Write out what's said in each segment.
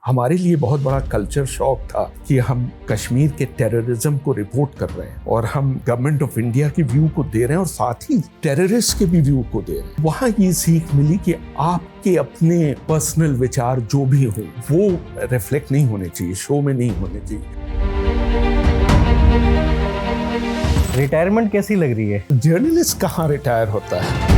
हमारे लिए बहुत बड़ा कल्चर शॉक था कि हम कश्मीर के टेररिज्म को रिपोर्ट कर रहे हैं और हम गवर्नमेंट ऑफ इंडिया की व्यू को दे रहे हैं और साथ ही टेररिस्ट के भी व्यू को दे रहे हैं। वहाँ ये सीख मिली कि आपके अपने पर्सनल विचार जो भी हो वो रिफ्लेक्ट नहीं होने चाहिए, शो में नहीं होने चाहिए। रिटायरमेंट कैसी लग रही है? जर्नलिस्ट कहाँ रिटायर होता है?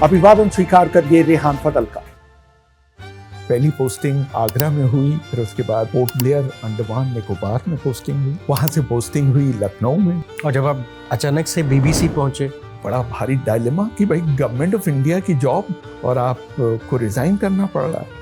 अभिवादन स्वीकार करिए रेहान फजल का। पहली पोस्टिंग आगरा में हुई, फिर उसके बाद पोर्ट ब्लेयर अंडमान निकोबार में पोस्टिंग हुई, वहां से पोस्टिंग हुई लखनऊ में। और जब आप अचानक से बीबीसी पहुंचे, बड़ा भारी डायलेमा कि भाई गवर्नमेंट ऑफ इंडिया की जॉब और आपको रिजाइन करना पड़ रहा है।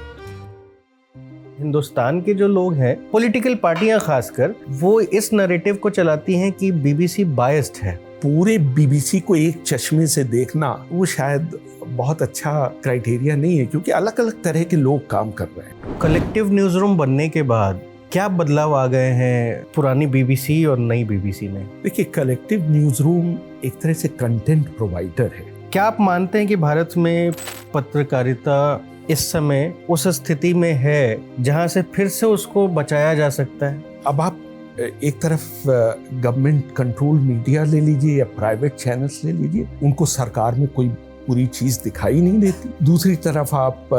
हिंदुस्तान के जो लोग हैं, पॉलिटिकल पार्टियां खासकर, वो इस नैरेटिव को चलाती हैं कि बीबीसी बायस्ड है। पूरे बीबीसी को एक चश्मे से देखना वो शायद बहुत अच्छा क्राइटेरिया नहीं है, क्योंकि अलग अलग तरह के लोग काम कर रहे हैं। कलेक्टिव न्यूज रूम बनने के बाद क्या बदलाव आ गए हैं पुरानी बीबीसी और नई बीबीसी में? देखिए, कलेक्टिव न्यूज रूम एक तरह से कंटेंट प्रोवाइडर है। क्या आप मानते हैं कि भारत में पत्रकारिता इस समय उस स्थिति में है जहां से फिर से उसको बचाया जा सकता है? अब आप एक तरफ गवर्नमेंट कंट्रोल मीडिया ले लीजिए या प्राइवेट चैनल्स ले लीजिए, उनको सरकार में कोई पूरी चीज दिखाई नहीं देती। दूसरी तरफ आप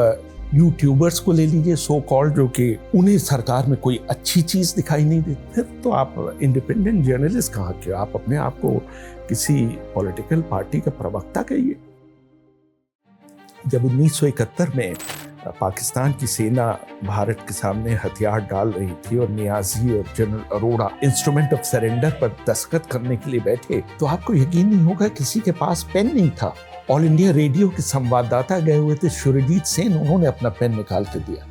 यूट्यूबर्स को ले लीजिए, सो कॉल्ड, जो कि उन्हें सरकार में कोई अच्छी चीज दिखाई नहीं देती। फिर तो आप इंडिपेंडेंट जर्नलिस्ट कहाँ के? आप अपने आप को किसी पॉलिटिकल पार्टी का प्रवक्ता कहिए। जब 1971 में पाकिस्तान की सेना भारत के सामने हथियार डाल रही थी और नियाजी और general Arora instrument of surrender पर दस्तखत करने के लिए बैठे, तो आपको यकीन नहीं होगा किसी के पास पेन नहीं था। ऑल इंडिया रेडियो के संवाददाता गए हुए थे सुरजीत सेन, उन्होंने अपना पेन निकाल के दिया।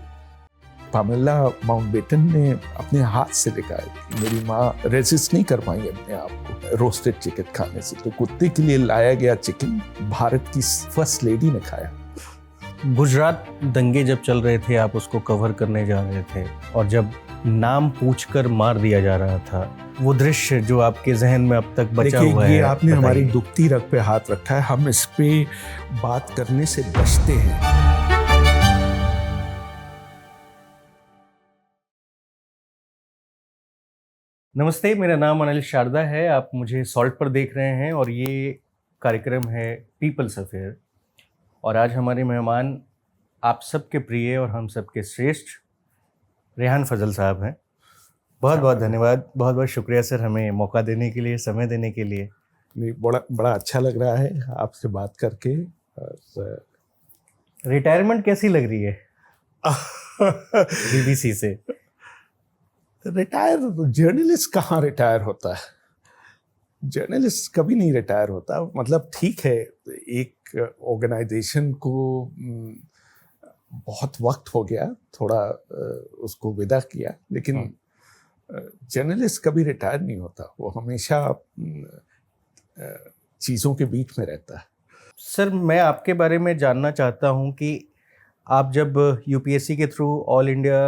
पामेला माउंटबेटन ने अपने हाथ से लिखा है। मेरी माँ रेजिस्ट नहीं कर पाई अपने आप को रोस्टेड चिकन खाने से, तो कुत्ते के लिए लाया गया चिकन भारत की फर्स्ट लेडी ने खाया। गुजरात दंगे जब चल रहे थे, आप उसको कवर करने जा रहे थे, और जब नाम पूछकर मार दिया जा रहा था, वो दृश्य जो आपके जहन में अब तक बचा हुआ है, ये आपने हमारी दुखती रग पे हाथ रखा है। हम इस पे बात करने से बचते हैं। नमस्ते, मेरा नाम अनिल शारदा है। आप मुझे सॉल्ट पर देख रहे हैं और ये कार्यक्रम है पीपल्स अफेयर। और आज हमारे मेहमान आप सबके प्रिय और हम सबके श्रेष्ठ रेहान फजल साहब हैं। बहुत बहुत धन्यवाद, बहुत बहुत शुक्रिया सर, हमें मौका देने के लिए, समय देने के लिए। बड़ा अच्छा लग रहा है आपसे बात करके। रिटायरमेंट कैसी लग रही है बीबीसी से? रिटायर, जर्नलिस्ट कहाँ रिटायर होता है? जर्नलिस्ट कभी नहीं रिटायर होता। मतलब ठीक है, एक ऑर्गेनाइजेशन को बहुत वक्त हो गया, थोड़ा उसको विदा किया, लेकिन जर्नलिस्ट कभी रिटायर नहीं होता। वो हमेशा चीज़ों के बीच में रहता है। सर, मैं आपके बारे में जानना चाहता हूँ कि आप जब यूपीएससी के थ्रू ऑल इंडिया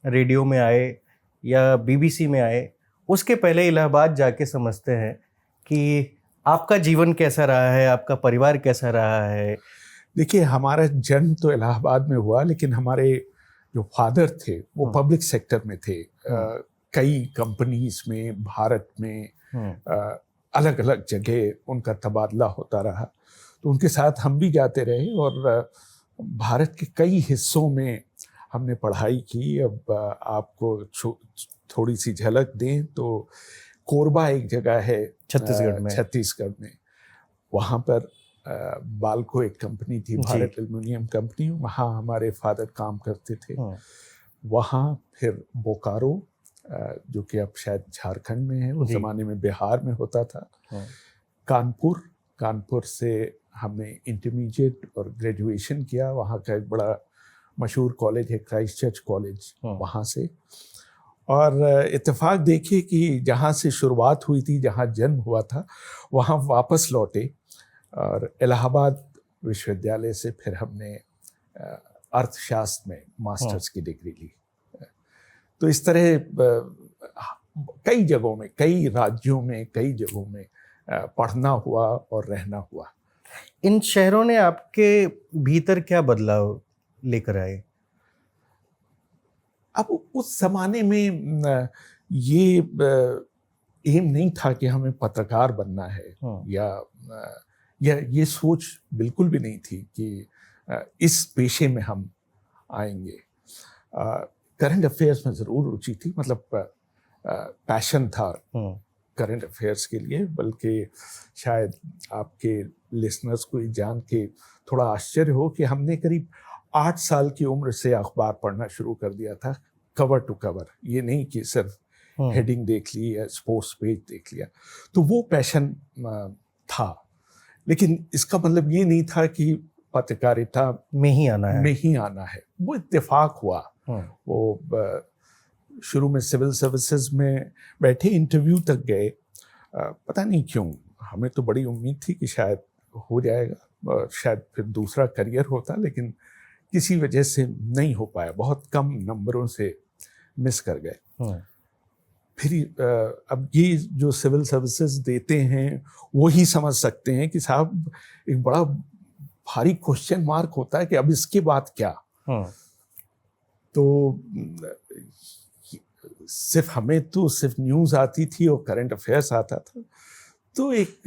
रेडियो में आए या बीबीसी में आए, उसके पहले इलाहाबाद जाके समझते हैं कि आपका जीवन कैसा रहा है, आपका परिवार कैसा रहा है। देखिए, हमारा जन्म तो इलाहाबाद में हुआ, लेकिन हमारे जो फादर थे वो पब्लिक सेक्टर में थे। कई कंपनीज में भारत में अलग अलग जगह उनका तबादला होता रहा, तो उनके साथ हम भी जाते रहे और भारत के कई हिस्सों में हमने पढ़ाई की। अब आपको थोड़ी सी झलक दें तो कोरबा एक जगह है छत्तीसगढ़ में, वहाँ पर बाल्को एक कंपनी थी, भारत एल्युमिनियम कंपनी, वहाँ हमारे फादर काम करते थे। वहाँ फिर बोकारो, जो कि अब शायद झारखंड में है, उस ज़माने में बिहार में होता था। कानपुर से हमने इंटरमीडिएट और ग्रेजुएशन किया। वहाँ का एक बड़ा मशहूर कॉलेज है क्राइस्ट चर्च कॉलेज, वहाँ से। और इत्तेफाक देखिए कि जहाँ से शुरुआत हुई थी, जहाँ जन्म हुआ था, वहाँ वापस लौटे और इलाहाबाद विश्वविद्यालय से फिर हमने अर्थशास्त्र में मास्टर्स की डिग्री ली। तो इस तरह कई जगहों में, कई राज्यों में, कई जगहों में पढ़ना हुआ और रहना हुआ। इन शहरों ने आपके भीतर क्या बदलाव लेकर आए? अब उस जमाने में ये एम नहीं था कि हमें पत्रकार बनना है, या ये सोच बिल्कुल भी नहीं थी कि इस पेशे में हम आएंगे। करंट अफेयर्स में ज़रूर रुचि थी, मतलब पैशन था करंट अफेयर्स के लिए। बल्कि शायद आपके लिसनर्स को ये जान के थोड़ा आश्चर्य हो कि हमने करीब 8 साल की उम्र से अखबार पढ़ना शुरू कर दिया था, कवर टू कवर। ये नहीं कि सिर्फ हेडिंग देख ली या स्पोर्ट्स पेज देख लिया। तो वो पैशन था, लेकिन इसका मतलब ये नहीं था कि पत्रकारिता में ही आना है। वो इत्तेफाक हुआ। वो शुरू में सिविल सर्विसेज में बैठे, इंटरव्यू तक गए। पता नहीं क्यों, हमें तो बड़ी उम्मीद थी कि शायद हो जाएगा, शायद फिर दूसरा करियर होता, लेकिन किसी वजह से नहीं हो पाया। बहुत कम नंबरों से मिस कर गए। फिर अब ये जो सिविल सर्विसेज देते हैं वो ही समझ सकते हैं कि साहब एक बड़ा भारी क्वेश्चन मार्क होता है कि अब इसके बाद क्या। तो सिर्फ हमें तो सिर्फ न्यूज़ आती थी और करंट अफेयर्स आता था। तो एक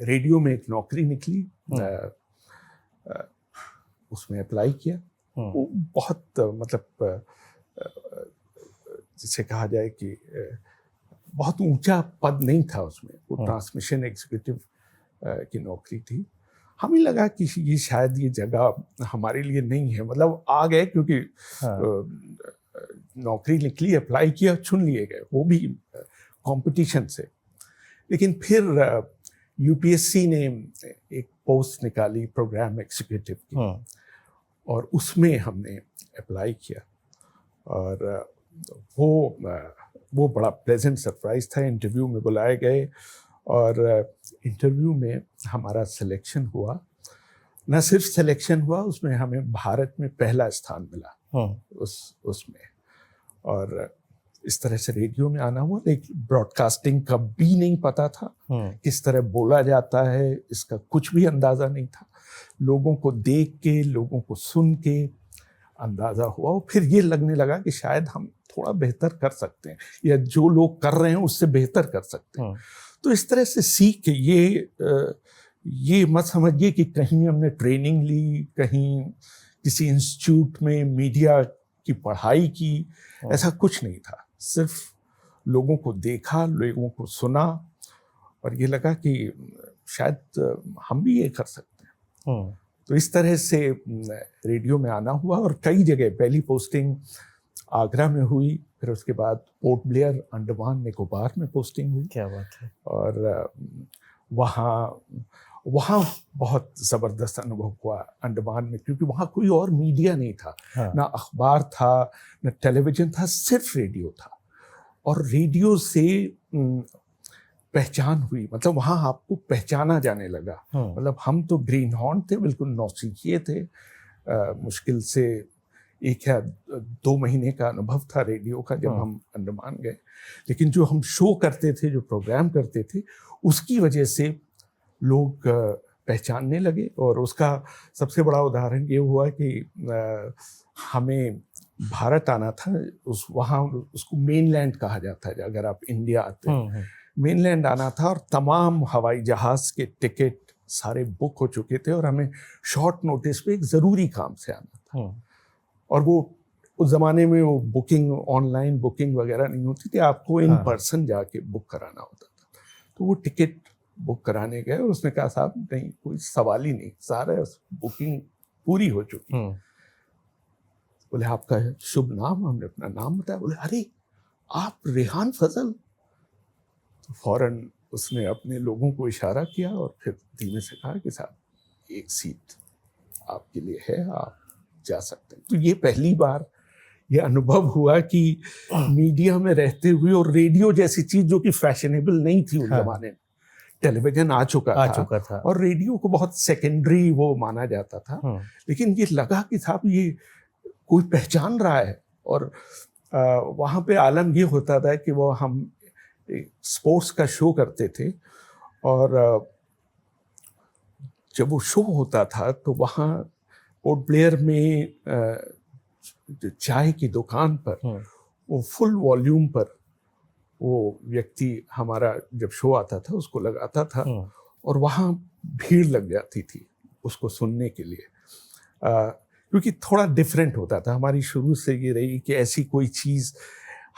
रेडियो में एक नौकरी निकली, उसमें अप्लाई किया। वो बहुत मतलब जिसे कहा जाए कि बहुत ऊंचा पद नहीं था उसमें, वो ट्रांसमिशन एग्जीक्यूटिव की नौकरी थी। हमें लगा कि ये शायद ये जगह हमारे लिए नहीं है। मतलब आ गए क्योंकि नौकरी निकली, अप्लाई किया, चुन लिए गए, वो भी कंपटीशन से। लेकिन फिर यूपीएससी ने एक पोस्ट निकाली प्रोग्राम एग्जीक्यूटिव की, और उसमें हमने अप्लाई किया। और वो बड़ा प्लेजेंट सरप्राइज था। इंटरव्यू में बुलाए गए और इंटरव्यू में हमारा सिलेक्शन हुआ। न सिर्फ सिलेक्शन हुआ, उसमें हमें भारत में पहला स्थान मिला उसमें। और इस तरह से रेडियो में आना हुआ। लेकिन ब्रॉडकास्टिंग का भी नहीं पता था, किस तरह बोला जाता है इसका कुछ भी अंदाज़ा नहीं था। लोगों को देख के, लोगों को सुन के अंदाज़ा हुआ, और फिर ये लगने लगा कि शायद हम थोड़ा बेहतर कर सकते हैं, या जो लोग कर रहे हैं उससे बेहतर कर सकते हैं। तो इस तरह से सीख के ये मत समझिए कि कहीं हमने ट्रेनिंग ली, कहीं किसी इंस्टीट्यूट में मीडिया की पढ़ाई की, ऐसा कुछ नहीं था। सिर्फ लोगों को देखा, लोगों को सुना, और ये लगा कि शायद हम भी ये कर सकते हैं। तो इस तरह से रेडियो में आना हुआ, और कई जगह पहली पोस्टिंग आगरा में हुई, फिर उसके बाद पोर्ट ब्लेयर अंडमान निकोबार में पोस्टिंग हुई। क्या बात है। और वहाँ बहुत ज़बरदस्त अनुभव हुआ अंडमान में, क्योंकि वहाँ कोई और मीडिया नहीं था। ना अखबार था, ना टेलीविज़न था, सिर्फ रेडियो था। और रेडियो से पहचान हुई, मतलब वहाँ आपको पहचाना जाने लगा। मतलब हम तो ग्रीन हॉर्न थे, बिल्कुल नौसिखिए थे। मुश्किल से 1 या 2 महीने का अनुभव था रेडियो का जब हम अंडमान गए। लेकिन जो हम शो करते थे, जो प्रोग्राम करते थे, उसकी वजह से लोग पहचानने लगे। और उसका सबसे बड़ा उदाहरण ये हुआ कि हमें भारत आना था। वहाँ उसको मेनलैंड कहा जाता है अगर आप इंडिया आते हैं। मेनलैंड आना था, और तमाम हवाई जहाज़ के टिकट सारे बुक हो चुके थे, और हमें शॉर्ट नोटिस पे एक ज़रूरी काम से आना था। और वो उस ज़माने में वो बुकिंग, ऑनलाइन बुकिंग वगैरह नहीं होती थी, आपको इन पर्सन जाके बुक कराना होता था। तो वो टिकट बुक कराने गए, और उसने कहा साहब नहीं, कोई सवाल ही नहीं, सारा बुकिंग पूरी हो चुकी। बोले आपका शुभ नाम? हमने अपना नाम बताया। बोले अरे आप रेहान फजल। तो फौरन उसने अपने लोगों को इशारा किया, और फिर धीमे से कहा कि साहब एक सीट आपके लिए है, आप जा सकते हैं। तो ये पहली बार ये अनुभव हुआ कि मीडिया में रहते हुए, और रेडियो जैसी चीज जो कि फैशनेबल नहीं थी उस जमाने में, टेलीविजन आ चुका था, और रेडियो को बहुत सेकेंडरी वो माना जाता था। लेकिन ये लगा कि साहब ये कोई पहचान रहा है। और वहाँ पे आलम ये होता था कि वो हम स्पोर्ट्स का शो करते थे, और जब वो शो होता था तो वहाँ पोर्ट ब्लेयर में जो चाय की दुकान पर वो फुल वॉल्यूम पर वो व्यक्ति हमारा जब शो आता था उसको लगाता था और वहाँ भीड़ लग जाती थी उसको सुनने के लिए, क्योंकि थोड़ा डिफरेंट होता था। हमारी शुरू से ये रही कि ऐसी कोई चीज़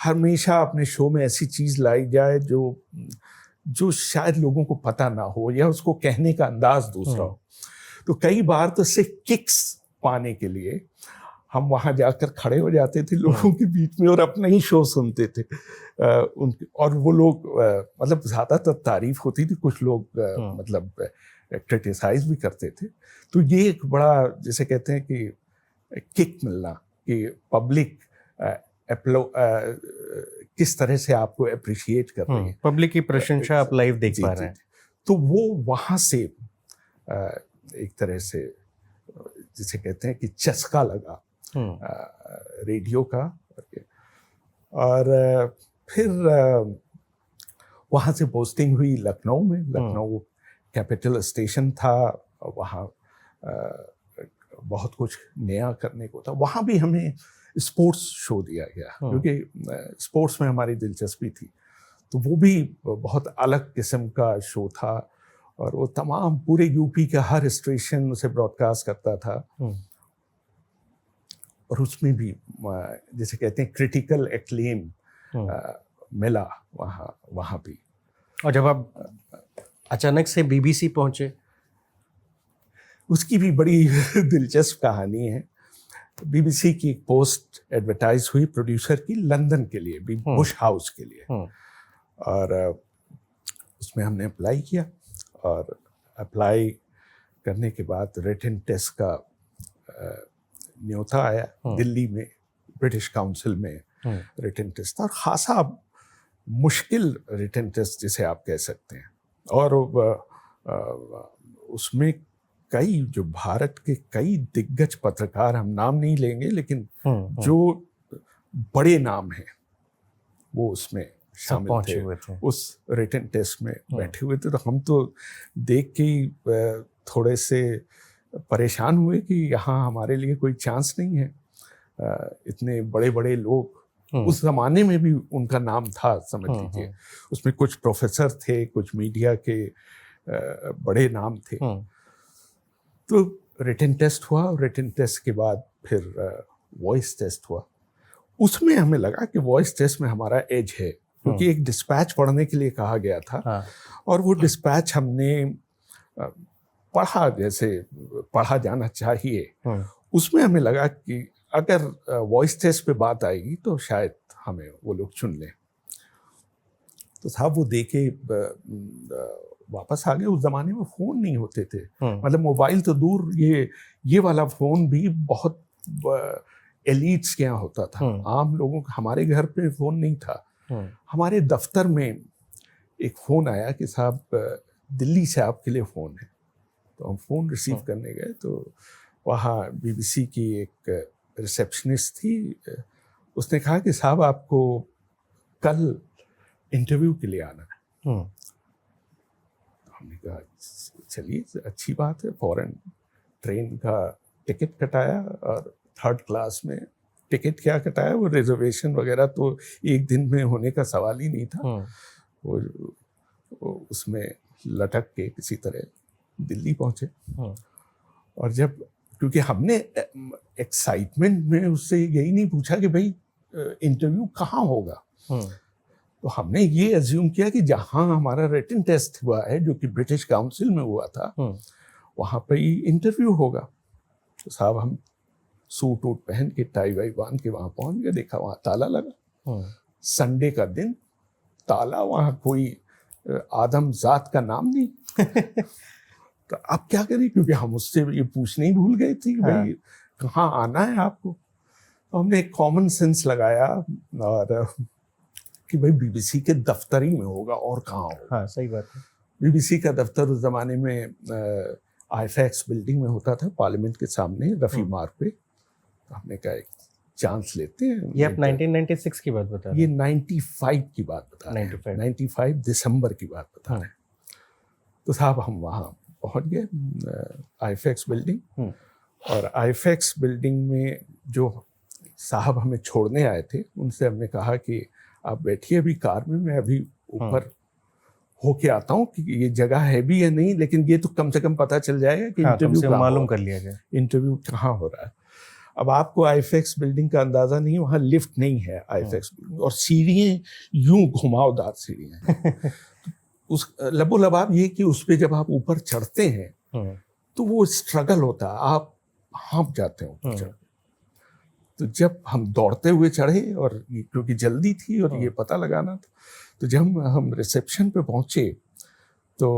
हमेशा अपने शो में ऐसी चीज़ लाई जाए जो शायद लोगों को पता ना हो या उसको कहने का अंदाज दूसरा हो। तो कई बार तो सिर्फ किक्स पाने के लिए हम वहाँ जाकर खड़े हो जाते थे लोगों के बीच में और अपना ही शो सुनते थे। उनके और वो लोग मतलब ज़्यादातर तारीफ होती थी, कुछ लोग मतलब क्रिटिसाइज भी करते थे। तो ये एक बड़ा जैसे कहते हैं कि किक मिलना कि पब्लिक किस तरह से आपको अप्रिशिएट कर रही है, पब्लिक की प्रशंसा आप लाइव देख पा रहे हैं। तो वो वहाँ से एक तरह से जिसे कहते हैं कि चस्का लगा रेडियो का। और फिर वहाँ से पोस्टिंग हुई लखनऊ में। लखनऊ कैपिटल स्टेशन था, वहाँ बहुत कुछ नया करने को था। वहाँ भी हमें स्पोर्ट्स शो दिया गया क्योंकि स्पोर्ट्स में हमारी दिलचस्पी थी। तो वो भी बहुत अलग किस्म का शो था और वो तमाम पूरे यूपी का हर स्टेशन उसे ब्रॉडकास्ट करता था। और उसमें भी जैसे कहते हैं क्रिटिकल एक्लेम मिला वहाँ भी। और जब आप अचानक से बीबीसी पहुँचे, उसकी भी बड़ी दिलचस्प कहानी है। बीबीसी की एक पोस्ट एडवर्टाइज हुई प्रोड्यूसर की लंदन के लिए, बुश हाउस के लिए। और उसमें हमने अप्लाई किया और अप्लाई करने के बाद रिटन टेस्ट का न्योता आया दिल्ली में, ब्रिटिश काउंसिल में रिटन टेस्ट था। और खासा मुश्किल रिटन टेस्ट जिसे आप कह सकते हैं। और उसमें कई जो भारत के कई दिग्गज पत्रकार, हम नाम नहीं लेंगे लेकिन जो बड़े नाम हैं वो उसमें शामिल थे, उस रिटन टेस्ट में बैठे हुए थे। तो हम तो देख के ही थोड़े से परेशान हुए कि यहाँ हमारे लिए कोई चांस नहीं है। इतने बड़े बड़े लोग, उस जमाने में भी उनका नाम था, समझ लीजिए। उसमें कुछ प्रोफेसर थे, कुछ मीडिया के बड़े नाम थे। तो रिटन टेस्ट हुआ और रिटन टेस्ट के बाद फिर वॉइस टेस्ट हुआ। उसमें हमें लगा कि वॉइस टेस्ट में हमारा एज है, क्योंकि एक डिस्पैच पढ़ने के लिए कहा गया था। और वो डिस्पैच हमने पढ़ा जैसे पढ़ा जाना चाहिए। उसमें हमें लगा कि अगर वॉइस टेस्ट पे बात आएगी तो शायद हमें वो लोग चुन लें। तो साहब वो देके वापस आ गए। उस जमाने में फ़ोन नहीं होते थे, मतलब मोबाइल तो दूर, ये वाला फ़ोन भी बहुत एलीट्स के यहाँ होता था। आम लोगों का, हमारे घर पे फ़ोन नहीं था। हमारे दफ्तर में एक फ़ोन आया कि साहब दिल्ली से आपके लिए फ़ोन है। तो हम फ़ोन रिसीव करने गए तो वहाँ बीबीसी की एक रिसेप्शनिस्ट थी। उसने कहा कि साहब आपको कल इंटरव्यू के लिए आना है। हमने कहा चलिए अच्छी बात है। फॉरेन ट्रेन का टिकट कटाया और 3rd क्लास में। टिकट क्या कटाया, वो रिजर्वेशन वगैरह तो एक दिन में होने का सवाल ही नहीं था। वो उसमें लटक के किसी तरह दिल्ली पहुंचे। और जब, क्योंकि हमने एक्साइटमेंट में उससे यही नहीं पूछा कि भाई इंटरव्यू कहाँ होगा, तो हमने ये अज्यूम किया कि जहाँ हमारा रिटन टेस्ट हुआ है, जो कि ब्रिटिश काउंसिल में हुआ था, वहाँ पे ही इंटरव्यू होगा। तो साहब हम सूट वूट पहन के, टाई वाई बांध के वहाँ पहुँच गए। देखा वहाँ ताला लगा। संडे का दिन, ताला, वहाँ कोई आदम जात का नाम नहीं। तो आप क्या करें, क्योंकि हम उससे ये पूछने ही भूल गए थे कि भाई कहाँ आना है आपको। तो हमने एक कॉमन सेंस लगाया और कि भाई बीबीसी के दफ्तर ही में होगा और कहाँ होगा। सही बात है। बीबीसी का दफ्तर उस जमाने में आईफैक्स बिल्डिंग में होता था, पार्लियामेंट के सामने रफी मार्ग पे। तो हमने कहा एक चांस लेते हैं। ये आप 1996 की बात बता रहे हैं? ये 95 की बात बता रहे हैं। 95 दिसंबर की बात बता रहे हैं। तो साहब हम वहाँ पहुंच गए आईफेक्स बिल्डिंग, और आईफेक्स बिल्डिंग में जो साहब हमें छोड़ने आए थे उनसे हमने कहा कि आप बैठिए अभी कार में, मैं अभी ऊपर होके आता हूँ कि ये जगह है भी या नहीं, लेकिन ये तो कम से कम पता चल जाएगा कि इंटरव्यू मालूम कर लिया जाए, इंटरव्यू कहाँ हो रहा है। अब आपको आईफेक्स बिल्डिंग का अंदाजा नहीं, वहाँ लिफ्ट नहीं है आईफेक्स बिल्डिंग, और सीढ़ियाँ यूं घुमावदार सीढ़ियाँ हैं। उस लबोलबाब ये कि उस पर जब आप ऊपर चढ़ते हैं तो वो स्ट्रगल होता है, आप हाँप जाते हो ऊपर चढ़। तो जब हम दौड़ते हुए चढ़े, और क्योंकि जल्दी थी और ये पता लगाना था, तो जब हम रिसेप्शन पे पहुंचे तो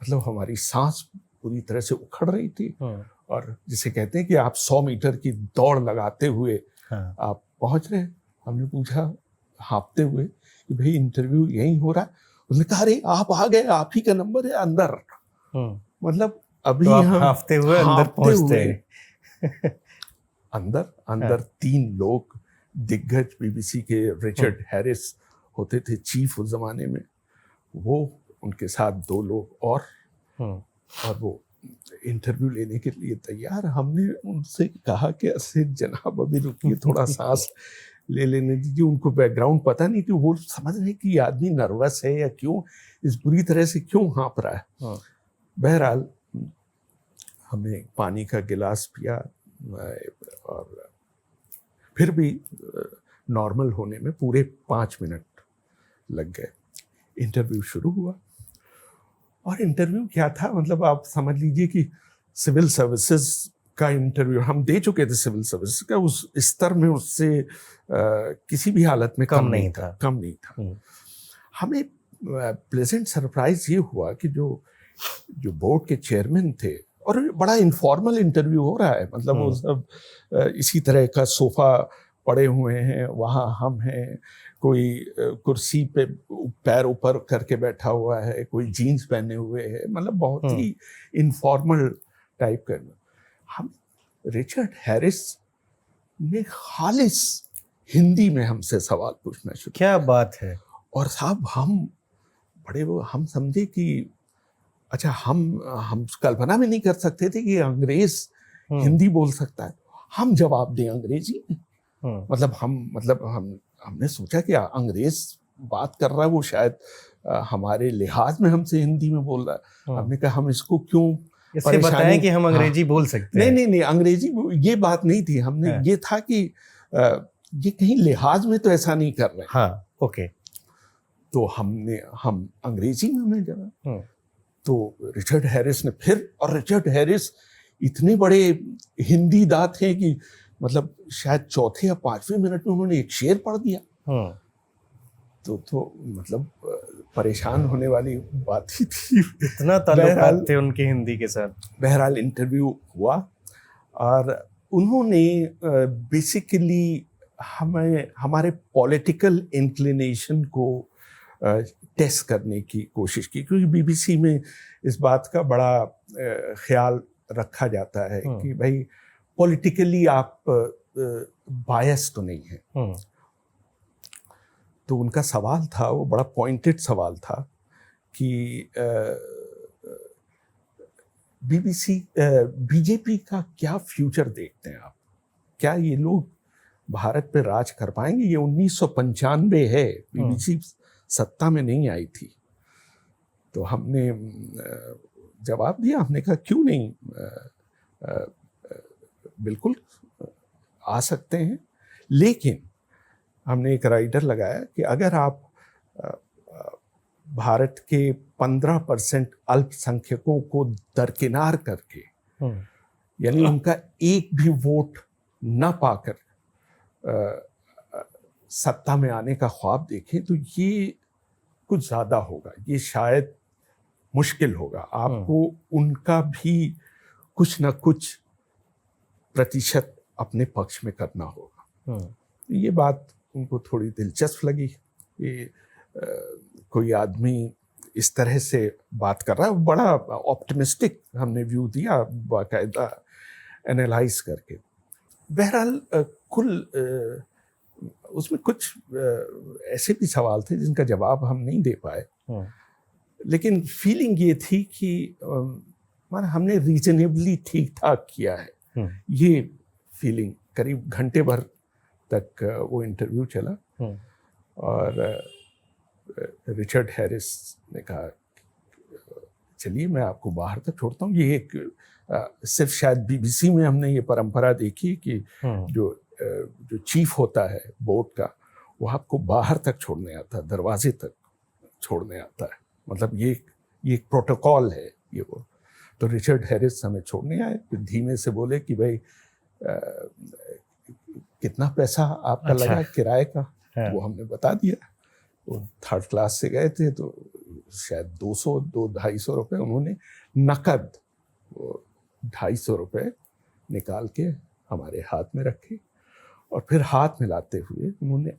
मतलब हमारी सांस पूरी तरह से उखड़ रही थी, और जिसे कहते हैं कि आप 100 मीटर की दौड़ लगाते हुए आप पहुंच रहे। हमने पूछा हाँपते हुए कि भाई इंटरव्यू यहीं हो रहा है? उसने कहा अरे आप आ गए, आप ही का नंबर है अंदर। मतलब अभी तो हम हाँफते हुए अंदर पहुंचते हैं। अंदर 3 लोग दिग्गज बीबीसी के रिचर्ड हैरिस होते थे चीफ उस जमाने में, वो उनके साथ 2 लोग और वो इंटरव्यू लेने के लिए तैयार। हमने उनसे कहा कि ऐसे जनाब अभी रुकिए, थोड़ा सांस ले लेने दीजिए। उनको बैकग्राउंड पता नहीं कि वो समझ रहे कि आदमी नर्वस है या क्यों इस बुरी तरह से क्यों हाँप रहा है। बहरहाल हमने पानी का गिलास पिया और फिर भी नॉर्मल होने में पूरे 5 मिनट लग गए। इंटरव्यू शुरू हुआ, और इंटरव्यू क्या था, मतलब आप समझ लीजिए कि सिविल सर्विसेज का इंटरव्यू हम दे चुके थे। सिविल सर्विसेज का उस स्तर में उससे किसी भी हालत में कम नहीं था। हमें प्लेजेंट सरप्राइज ये हुआ कि जो बोर्ड के चेयरमैन थे, और बड़ा इनफॉर्मल इंटरव्यू हो रहा है, मतलब वो सब इसी तरह का सोफा पड़े हुए हैं, वहाँ हम हैं, कोई कुर्सी पे पैर ऊपर करके बैठा हुआ है, कोई जीन्स पहने हुए है, मतलब बहुत ही इनफॉर्मल टाइप का। हम रिचर्ड हैरिस ने खालिस हिंदी में हमसे सवाल पूछना शुरू। क्या बात है। और साहब हम समझे कि अच्छा, हम कल्पना में नहीं कर सकते थे कि अंग्रेज हिंदी बोल सकता है। हम जवाब दें अंग्रेजी में, मतलब हमने सोचा कि अंग्रेज बात कर रहा है, वो शायद हमारे लिहाज में हमसे हिंदी में बोल रहा है। हमने कहा हम इसको क्यों इससे बताएं कि हम अंग्रेजी बोल सकते हैं। नहीं, अंग्रेजी ये बात नहीं थी। हमने ये था कि ये कहीं लिहाज में तो ऐसा नहीं कर रहे। हाँ, ओके। तो हम अंग्रेजी में हमने जवाब। तो रिचर्ड हैरिस ने और रिचर्ड हैरिस इतने बड़े हिंदी दात हैं कि मतलब शायद 4थे या 5वें मिनट में उन्होंने एक शेर पढ़ दिया। तो मतलब परेशान होने वाली बात ही थी। इतना ताल्लुकात थे उनके हिंदी के साथ। बहरहाल इंटरव्यू हुआ, और उन्होंने बेसिकली हमारे पॉलिटिकल इंक्लिनेशन को टेस्ट करने की कोशिश की, क्योंकि बीबीसी में इस बात का बड़ा ख्याल रखा जाता है कि भाई पॉलिटिकली आप बायस तो नहीं है। तो उनका सवाल था, वो बड़ा पॉइंटेड सवाल था कि बीजेपी का क्या फ्यूचर देखते हैं आप? क्या ये लोग भारत पे राज कर पाएंगे? ये 1995 है, बीबीसी सत्ता में नहीं आई थी। तो हमने जवाब दिया, हमने कहा क्यों नहीं, बिल्कुल आ सकते हैं, लेकिन हमने एक राइडर लगाया कि अगर आप भारत के 15% अल्पसंख्यकों को दरकिनार करके, यानी उनका एक भी वोट न पाकर सत्ता में आने का ख्वाब देखें, तो ये कुछ ज़्यादा होगा, ये शायद मुश्किल होगा। आपको उनका भी कुछ न कुछ प्रतिशत अपने पक्ष में करना होगा। ये बात उनको थोड़ी दिलचस्प लगी कि कोई आदमी इस तरह से बात कर रहा है। बड़ा ऑप्टिमिस्टिक हमने व्यू दिया, बाकायदा एनालाइज करके। बहरहाल कुल उसमें कुछ ऐसे भी सवाल थे जिनका जवाब हम नहीं दे पाए, लेकिन फीलिंग ये थी कि हमारा हमने रीजनेबली ठीक ठाक किया है। ये फीलिंग करीब घंटे भर तक वो इंटरव्यू चला और रिचर्ड हैरिस ने कहा चलिए मैं आपको बाहर तक छोड़ता हूँ। ये एक सिर्फ शायद बीबीसी में हमने ये परंपरा देखी कि जो चीफ होता है बोर्ड का वो आपको बाहर तक छोड़ने आता है, दरवाजे तक छोड़ने आता है, मतलब ये एक प्रोटोकॉल है ये वो। तो रिचर्ड हैरिस हमें छोड़ने आए, फिर धीमे से बोले कि भाई कितना पैसा आपका लगा किराए का। वो हमने बता दिया। वो थर्ड क्लास से गए थे तो शायद 200-250 रुपये उन्होंने नकद 250 रुपये निकाल के हमारे हाथ में रखे और फिर हाथ मिलाते हुए उन्होंने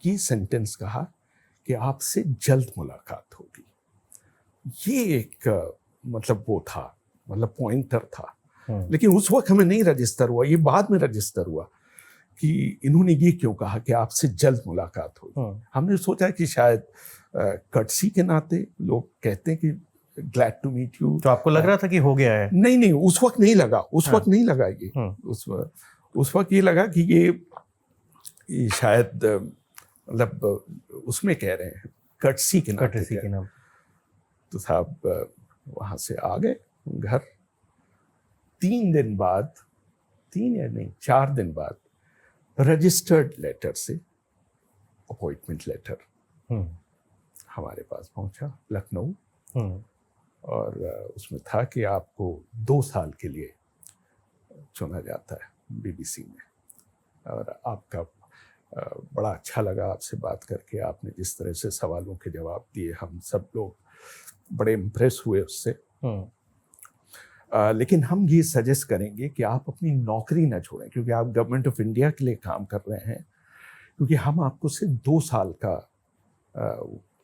ये सेंटेंस कहा कि आपसे जल्द मुलाकात होगी। ये एक मतलब वो था, मतलब पॉइंटर था। लेकिन उस वक्त हमें नहीं रजिस्टर हुआ, ये बाद में रजिस्टर हुआ कि इन्होंने ये क्यों कहा कि आपसे जल्द मुलाकात होगी। हमने सोचा कि शायद कर्टसी के नाते लोग कहते हैं कि ग्लैड टू मीट यू। तो आपको लग रहा था कि हो गया है? नहीं, उस वक्त नहीं लगा, वक्त नहीं लगा ये। उस वक्त ये लगा कि ये शायद मतलब उसमें कह रहे हैं कर्टसी के नाम। तो साहब वहाँ से आ गए घर। 4 दिन बाद रजिस्टर्ड लेटर से अपॉइंटमेंट लेटर हमारे पास पहुंचा लखनऊ और उसमें था कि आपको 2 साल के लिए चुना जाता है बीबीसी में। और आपका बड़ा अच्छा लगा आपसे बात करके, आपने जिस तरह से सवालों के जवाब दिए हम सब लोग बड़े इम्प्रेस हुए उससे। लेकिन हम ये सजेस्ट करेंगे कि आप अपनी नौकरी ना छोड़ें, क्योंकि आप गवर्नमेंट ऑफ इंडिया के लिए काम कर रहे हैं, क्योंकि हम आपको सिर्फ 2 साल का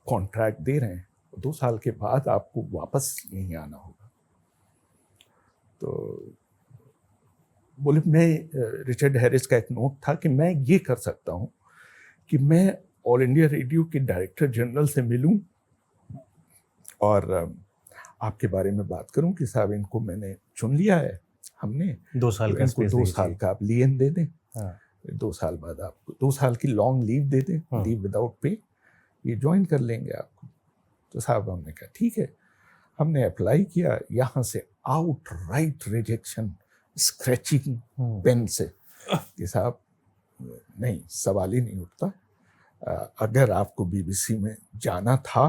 कॉन्ट्रैक्ट दे रहे हैं। 2 साल के बाद आपको वापस यहीं आना होगा। तो बोले मैं रिचर्ड हैरिस का एक नोट था कि मैं ये कर सकता हूँ कि मैं ऑल इंडिया रेडियो के डायरेक्टर जनरल से मिलूं और आपके बारे में बात करूं कि साहब इनको मैंने चुन लिया है, हमने 2 साल का इनको 2 साल का आप लीव दे दें। 2 साल बाद आपको 2 साल की लॉन्ग लीव दे दें, लीव विदाउट पे, ये ज्वाइन कर लेंगे आपको। तो साहब हमने कहा ठीक है। हमने अप्लाई किया, यहाँ से आउटराइट रिजेक्शन, स्क्रैचिंग पेन से कि साहब नहीं, सवाल ही नहीं उठता। अगर आपको बीबीसी में जाना था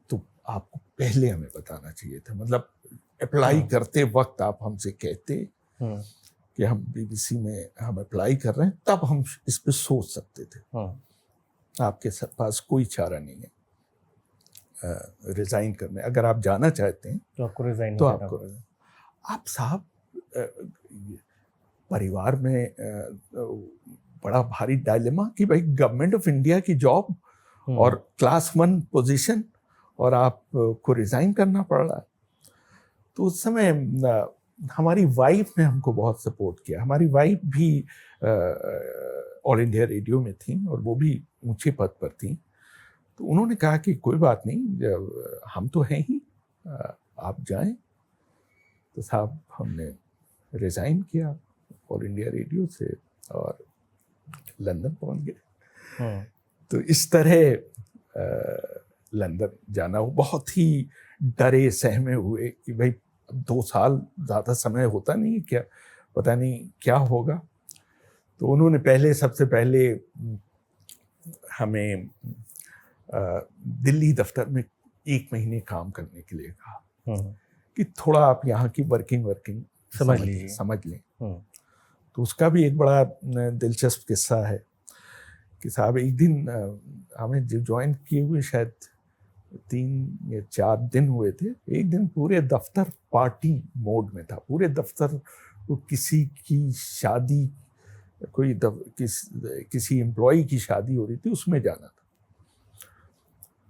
तो आपको पहले हमें बताना चाहिए था। मतलब अप्लाई करते वक्त आप हमसे कहते कि हम बीबीसी में हम अप्लाई कर रहे हैं, तब हम इस पे सोच सकते थे। आपके पास कोई चारा नहीं है रिजाइन करने। अगर आप जाना चाहते हैं तो आपको रिजाइन तो आपको आप साहब परिवार में बड़ा भारी डायलेमा कि भाई गवर्नमेंट ऑफ इंडिया की जॉब और क्लास 1 पोजीशन और आपको रिजाइन करना पड़ रहा है। तो उस समय हमारी वाइफ ने हमको बहुत सपोर्ट किया। हमारी वाइफ भी ऑल इंडिया रेडियो में थी और वो भी ऊंचे पद पर थी। तो उन्होंने कहा कि कोई बात नहीं, हम तो हैं ही, आप जाएं। तो साहब हमने रिजाइन किया ऑल इंडिया रेडियो से और लंदन पहुंच गए। तो इस तरह लंदन जाना हो, बहुत ही डरे सहमे हुए कि भाई 2 साल ज़्यादा समय होता नहीं है, क्या पता नहीं क्या होगा। तो उन्होंने सबसे पहले हमें दिल्ली दफ्तर में 1 महीने काम करने के लिए कहा कि थोड़ा आप यहाँ की वर्किंग समझ लें। तो उसका भी एक बड़ा दिलचस्प किस्सा है कि साहब एक दिन हमें जो ज्वाइन किए हुए शायद 3 या 4 दिन हुए थे। एक दिन पूरे दफ्तर पार्टी मोड में था। पूरे दफ्तर को किसी की शादी, किसी एम्प्लॉई की शादी हो रही थी, उसमें जाना था।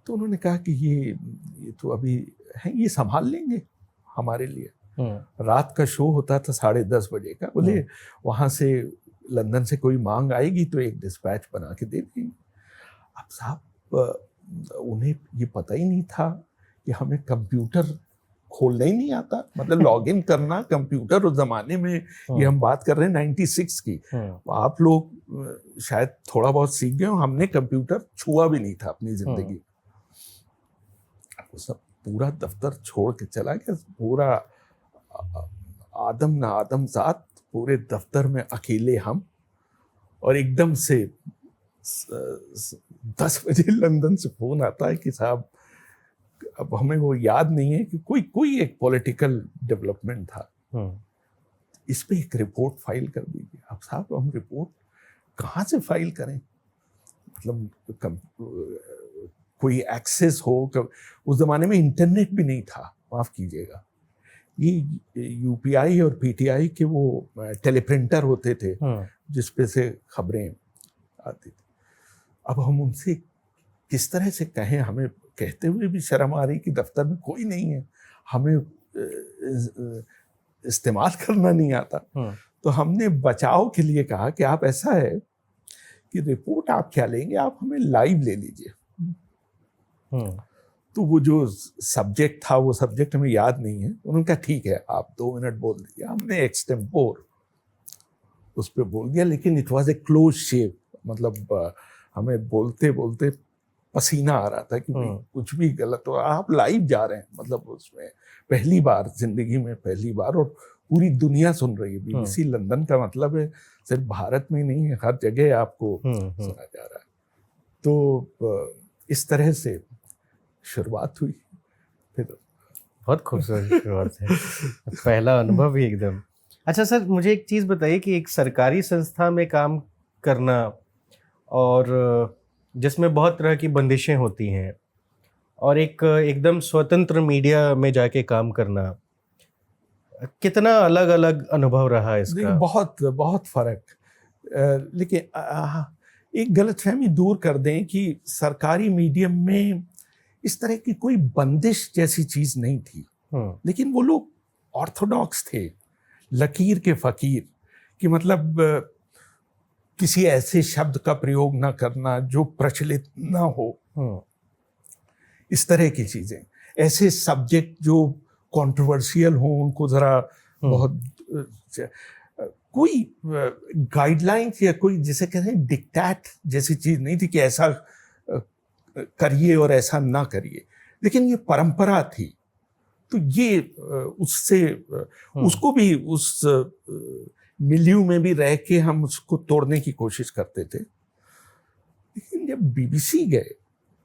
तो उन्होंने कहा कि ये तो अभी है, ये संभाल लेंगे हमारे लिए। रात का शो होता था 10:30 बजे का। बोले वहाँ से लंदन से कोई मांग आएगी तो एक डिस्पैच बना के दे देंगे। अब साहब उन्हें ये पता ही नहीं था कि हमें कंप्यूटर खोलना ही नहीं आता, मतलब लॉगिन करना कंप्यूटर उस जमाने में, ये हम बात कर रहे हैं 96 की, आप लोग शायद थोड़ा बहुत सीख गए हो, हमने कंप्यूटर छुआ भी नहीं था अपनी जिंदगी में। वो सब पूरा दफ्तर छोड़ के चला गया, पूरा आदम ना आदम जात, पूरे दफ्तर में अकेले हम, और एकदम से 10 बजे लंदन से फोन आता है कि साहब, अब हमें वो याद नहीं है कि कोई एक पॉलिटिकल डेवलपमेंट था, इस पे एक रिपोर्ट फाइल कर दीजिए। अब साहब हम रिपोर्ट कहाँ से फाइल करें, मतलब कोई एक्सेस हो, उस जमाने में इंटरनेट भी नहीं था, माफ कीजिएगा, ये यूपीआई और पीटीआई के वो टेलीप्रिंटर होते थे जिसपे से खबरें आती थी। अब हम उनसे किस तरह से कहें, हमें कहते हुए भी शर्म आ रही कि दफ्तर में कोई नहीं है, हमें इस्तेमाल करना नहीं आता। तो हमने बचाव के लिए कहा कि आप, ऐसा है कि रिपोर्ट आप क्या लेंगे, आप हमें लाइव ले लीजिए। तो वो जो सब्जेक्ट था, वो सब्जेक्ट हमें याद नहीं है, उन्होंने कहा ठीक है आप 2 मिनट बोल दीजिए। हमने एक्सटेम्पोर उस पर बोल दिया, लेकिन इट वाज ए क्लोज शेव, मतलब हमें बोलते बोलते पसीना आ रहा था कि कुछ भी गलत हो, आप लाइव जा रहे हैं, मतलब उसमें पहली बार जिंदगी में, पहली बार, और पूरी दुनिया सुन रही है। बीबीसी लंदन का मतलब है सिर्फ भारत में नहीं है, हर जगह आपको सुना जा रहा है। तो इस तरह से शुरुआत हुई। फिर बहुत खूबसूरत शुरुआत है, पहला अनुभव ही एकदम। अच्छा सर, मुझे एक चीज़ बताइए कि एक सरकारी संस्था में काम करना और जिसमें बहुत तरह की बंदिशें होती हैं, और एक एकदम स्वतंत्र मीडिया में जाके काम करना, कितना अलग अलग अनुभव रहा इसका? बहुत बहुत फर्क। लेकिन एक गलतफहमी दूर कर दें कि सरकारी मीडियम में इस तरह की कोई बंदिश जैसी चीज नहीं थी, लेकिन वो लोग ऑर्थोडॉक्स थे, लकीर के फकीर, कि मतलब किसी ऐसे शब्द का प्रयोग ना करना जो प्रचलित ना हो, इस तरह की चीजें, ऐसे सब्जेक्ट जो कंट्रोवर्शियल हो उनको जरा बहुत, कोई गाइडलाइंस या कोई जिसे कहते हैं डिक्टेट जैसी चीज नहीं थी कि ऐसा करिए और ऐसा ना करिए, लेकिन ये परंपरा थी। तो ये उससे उसको भी उस मिलियू में भी रह के हम उसको तोड़ने की कोशिश करते थे। लेकिन जब बीबीसी गए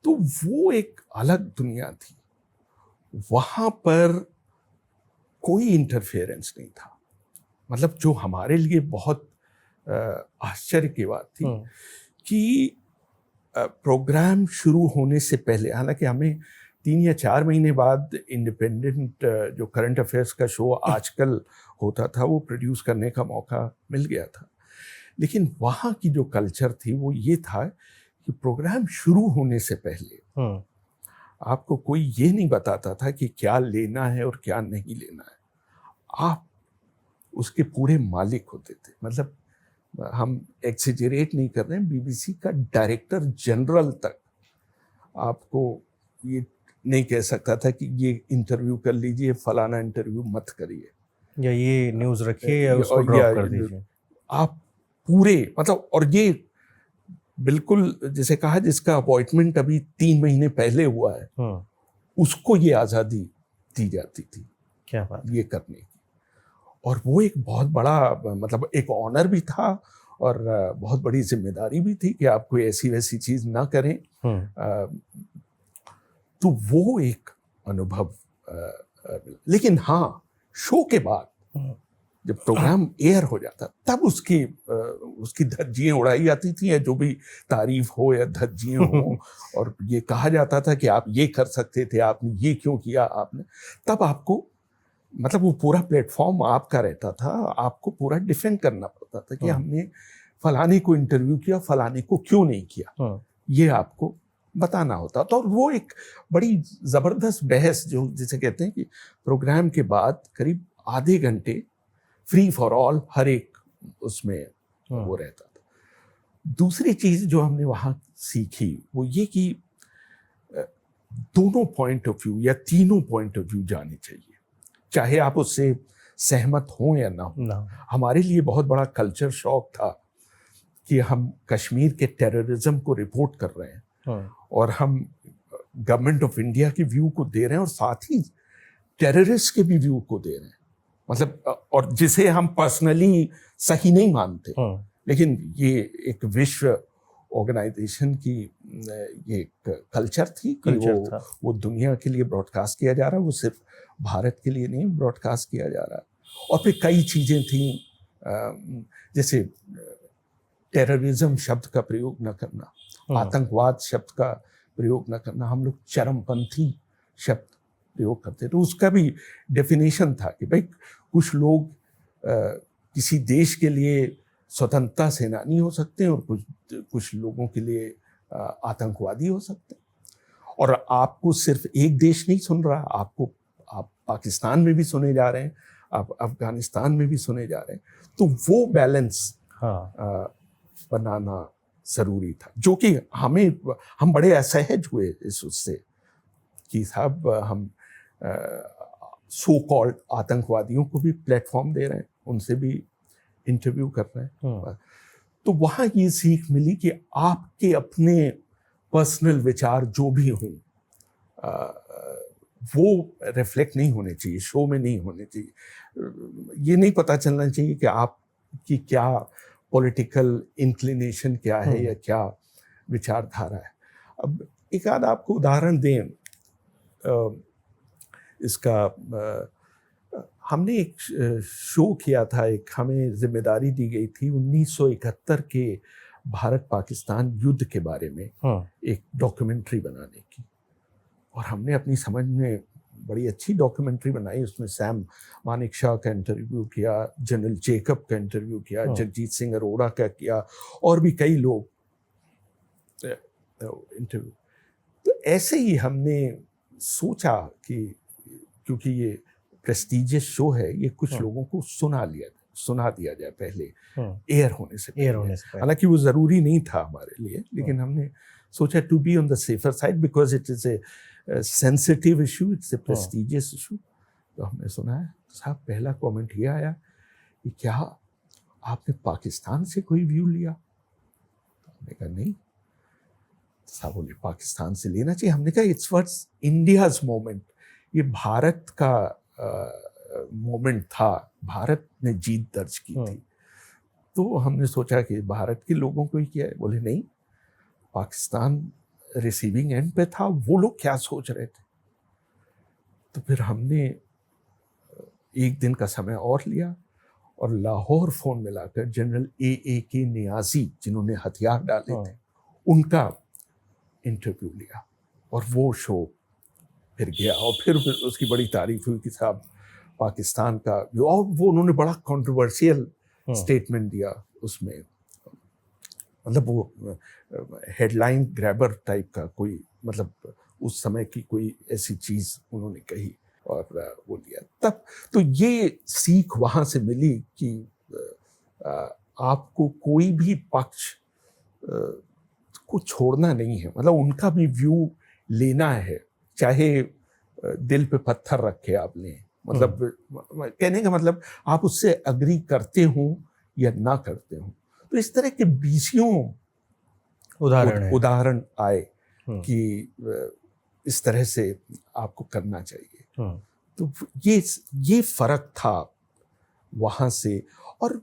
तो वो एक अलग दुनिया थी, वहां पर कोई इंटरफेरेंस नहीं था। मतलब जो हमारे लिए बहुत आश्चर्य की बात थी कि प्रोग्राम शुरू होने से पहले, हालांकि हमें 3 या 4 महीने बाद इंडिपेंडेंट जो करंट अफेयर्स का शो आजकल होता था वो प्रोड्यूस करने का मौका मिल गया था, लेकिन वहाँ की जो कल्चर थी वो ये था कि प्रोग्राम शुरू होने से पहले आपको कोई ये नहीं बताता था कि क्या लेना है और क्या नहीं लेना है, आप उसके पूरे मालिक होते थे। मतलब हम एक्सेजरेट नहीं कर रहे हैं, बीबीसी का डायरेक्टर जनरल तक आपको ये नहीं कह सकता था कि ये इंटरव्यू कर लीजिए, फलाना इंटरव्यू मत करिए, या ये न्यूज़ रखिए या उसको ड्रॉप कर दीजिए। आप पूरे, मतलब, और ये बिल्कुल जैसे कहा, जिसका अपॉइंटमेंट अभी 3 महीने पहले हुआ है उसको ये आज़ादी दी जाती थी, क्या बात, ये करने की। और वो एक बहुत बड़ा, मतलब एक ऑनर भी था और बहुत बड़ी जिम्मेदारी भी थी कि आप कोई ऐसी वैसी चीज ना करें। तो वो एक अनुभव। लेकिन हाँ, शो के बाद जब प्रोग्राम एयर हो जाता तब उसकी धज्जियां उड़ाई जाती थी, या जो भी तारीफ हो या धज्जियां हो, और ये कहा जाता था कि आप ये कर सकते थे, आपने ये क्यों किया, आपने, तब आपको, मतलब वो पूरा प्लेटफॉर्म आपका रहता था, आपको पूरा डिफेंड करना पड़ता था कि हमने फलाने को इंटरव्यू किया, फलाने को क्यों नहीं किया, ये आपको बताना होता। तो वो एक बड़ी जबरदस्त बहस, जो जिसे कहते हैं कि प्रोग्राम के बाद करीब आधे घंटे फ्री फॉर ऑल हर एक उसमें वो रहता था। दूसरी चीज जो हमने वहां सीखी वो ये कि दोनों पॉइंट ऑफ व्यू या तीनों पॉइंट ऑफ व्यू जाने चाहिए। चाहे आप उससे सहमत हों या ना हो। हमारे लिए बहुत बड़ा कल्चर शॉक था कि हम कश्मीर के टेररिज्म को रिपोर्ट कर रहे हैं और हम गवर्नमेंट ऑफ इंडिया की व्यू को दे रहे हैं और साथ ही टेररिस्ट के भी व्यू को दे रहे हैं, मतलब, और जिसे हम पर्सनली सही नहीं मानते, लेकिन ये एक विश्व ऑर्गेनाइजेशन की ये एक कल्चर थी कि वो दुनिया के लिए ब्रॉडकास्ट किया जा रहा है, वो सिर्फ भारत के लिए नहीं ब्रॉडकास्ट किया जा रहा है। और फिर कई चीज़ें थी, जैसे टेररिज्म शब्द का प्रयोग न करना, आतंकवाद शब्द का प्रयोग न करना, हम लोग चरमपंथी शब्द प्रयोग करते, तो उसका भी डेफिनेशन था कि भाई कुछ लोग किसी देश के लिए स्वतंत्रता सेनानी हो सकते हैं और कुछ लोगों के लिए आतंकवादी हो सकते हैं। और आपको सिर्फ एक देश नहीं सुन रहा, आप पाकिस्तान में भी सुने जा रहे हैं, आप अफगानिस्तान में भी सुने जा रहे हैं, तो वो बैलेंस बनाना ज़रूरी था, जो कि हम बड़े असहज हुए इस उससे कि साहब हम सो कॉल्ड आतंकवादियों को भी प्लेटफॉर्म दे रहे हैं, उनसे भी इंटरव्यू कर रहे हैं। तो वहाँ ये सीख मिली कि आपके अपने पर्सनल विचार जो भी हों वो रिफ्लेक्ट नहीं होने चाहिए, शो में नहीं होने चाहिए। ये नहीं पता चलना चाहिए कि आपकी क्या पॉलिटिकल इंक्लिनेशन क्या है या क्या विचारधारा है। अब एक आध आपको उदाहरण दें इसका, हमने एक शो किया था, एक हमें जिम्मेदारी दी गई थी 1971 के भारत पाकिस्तान युद्ध के बारे में एक डॉक्यूमेंट्री बनाने की, और हमने अपनी समझ में बड़ी अच्छी डॉक्यूमेंट्री बनाई। उसमें सैम मानेकशॉ का इंटरव्यू किया, जनरल जेकब का इंटरव्यू किया, जगजीत सिंह अरोड़ा का किया, और भी कई लोग इंटरव्यू। तो ऐसे ही हमने सोचा कि क्योंकि ये प्रेस्टीजियस शो है, ये कुछ लोगों को सुना दिया जाए पहले एयर होने से पहले। हालांकि वो ज़रूरी नहीं था हमारे लिए, लेकिन हमने सोचा to be on the safer side because it is a sensitive issue, it's a prestigious issue. तो हमने सुना है, साहब पहला कमेंट ये आया कि क्या आपने पाकिस्तान से कोई व्यू लिया? तो हमने कहा नहीं। साहब बोले पाकिस्तान से लेना चाहिए। हमने कहा इट्स व्हाट्स इंडियाज मोमेंट, ये भारत का मोमेंट था, भारत ने जीत दर्ज की थी। तो हमने सोचा कि भारत के लोगों को ही किया है। बोले नहीं, पाकिस्तान रिसीविंग एंड पे था, वो लोग क्या सोच रहे थे। तो फिर हमने एक दिन का समय और लिया और लाहौर फोन मिलाकर जनरल A.A.K. नियाज़ी, जिन्होंने हथियार डाले थे, उनका इंटरव्यू लिया और वो शो फिर गया। और फिर उसकी बड़ी तारीफ हुई कि साहब पाकिस्तान का, और वो उन्होंने बड़ा कंट्रोवर्शियल स्टेटमेंट दिया उसमें, मतलब वो हेडलाइन ग्रैबर टाइप का कोई, मतलब उस समय की कोई ऐसी चीज़ उन्होंने कही और वो लिया। तब तो ये सीख वहाँ से मिली कि आपको कोई भी पक्ष को छोड़ना नहीं है, मतलब उनका भी व्यू लेना है, चाहे दिल पे पत्थर रख के आप लें। मतलब कहने का मतलब आप उससे अग्री करते हो या ना करते हो। तो इस तरह के बीसियों उदाहरण आए कि इस तरह से आपको करना चाहिए। तो ये फर्क था वहाँ से, और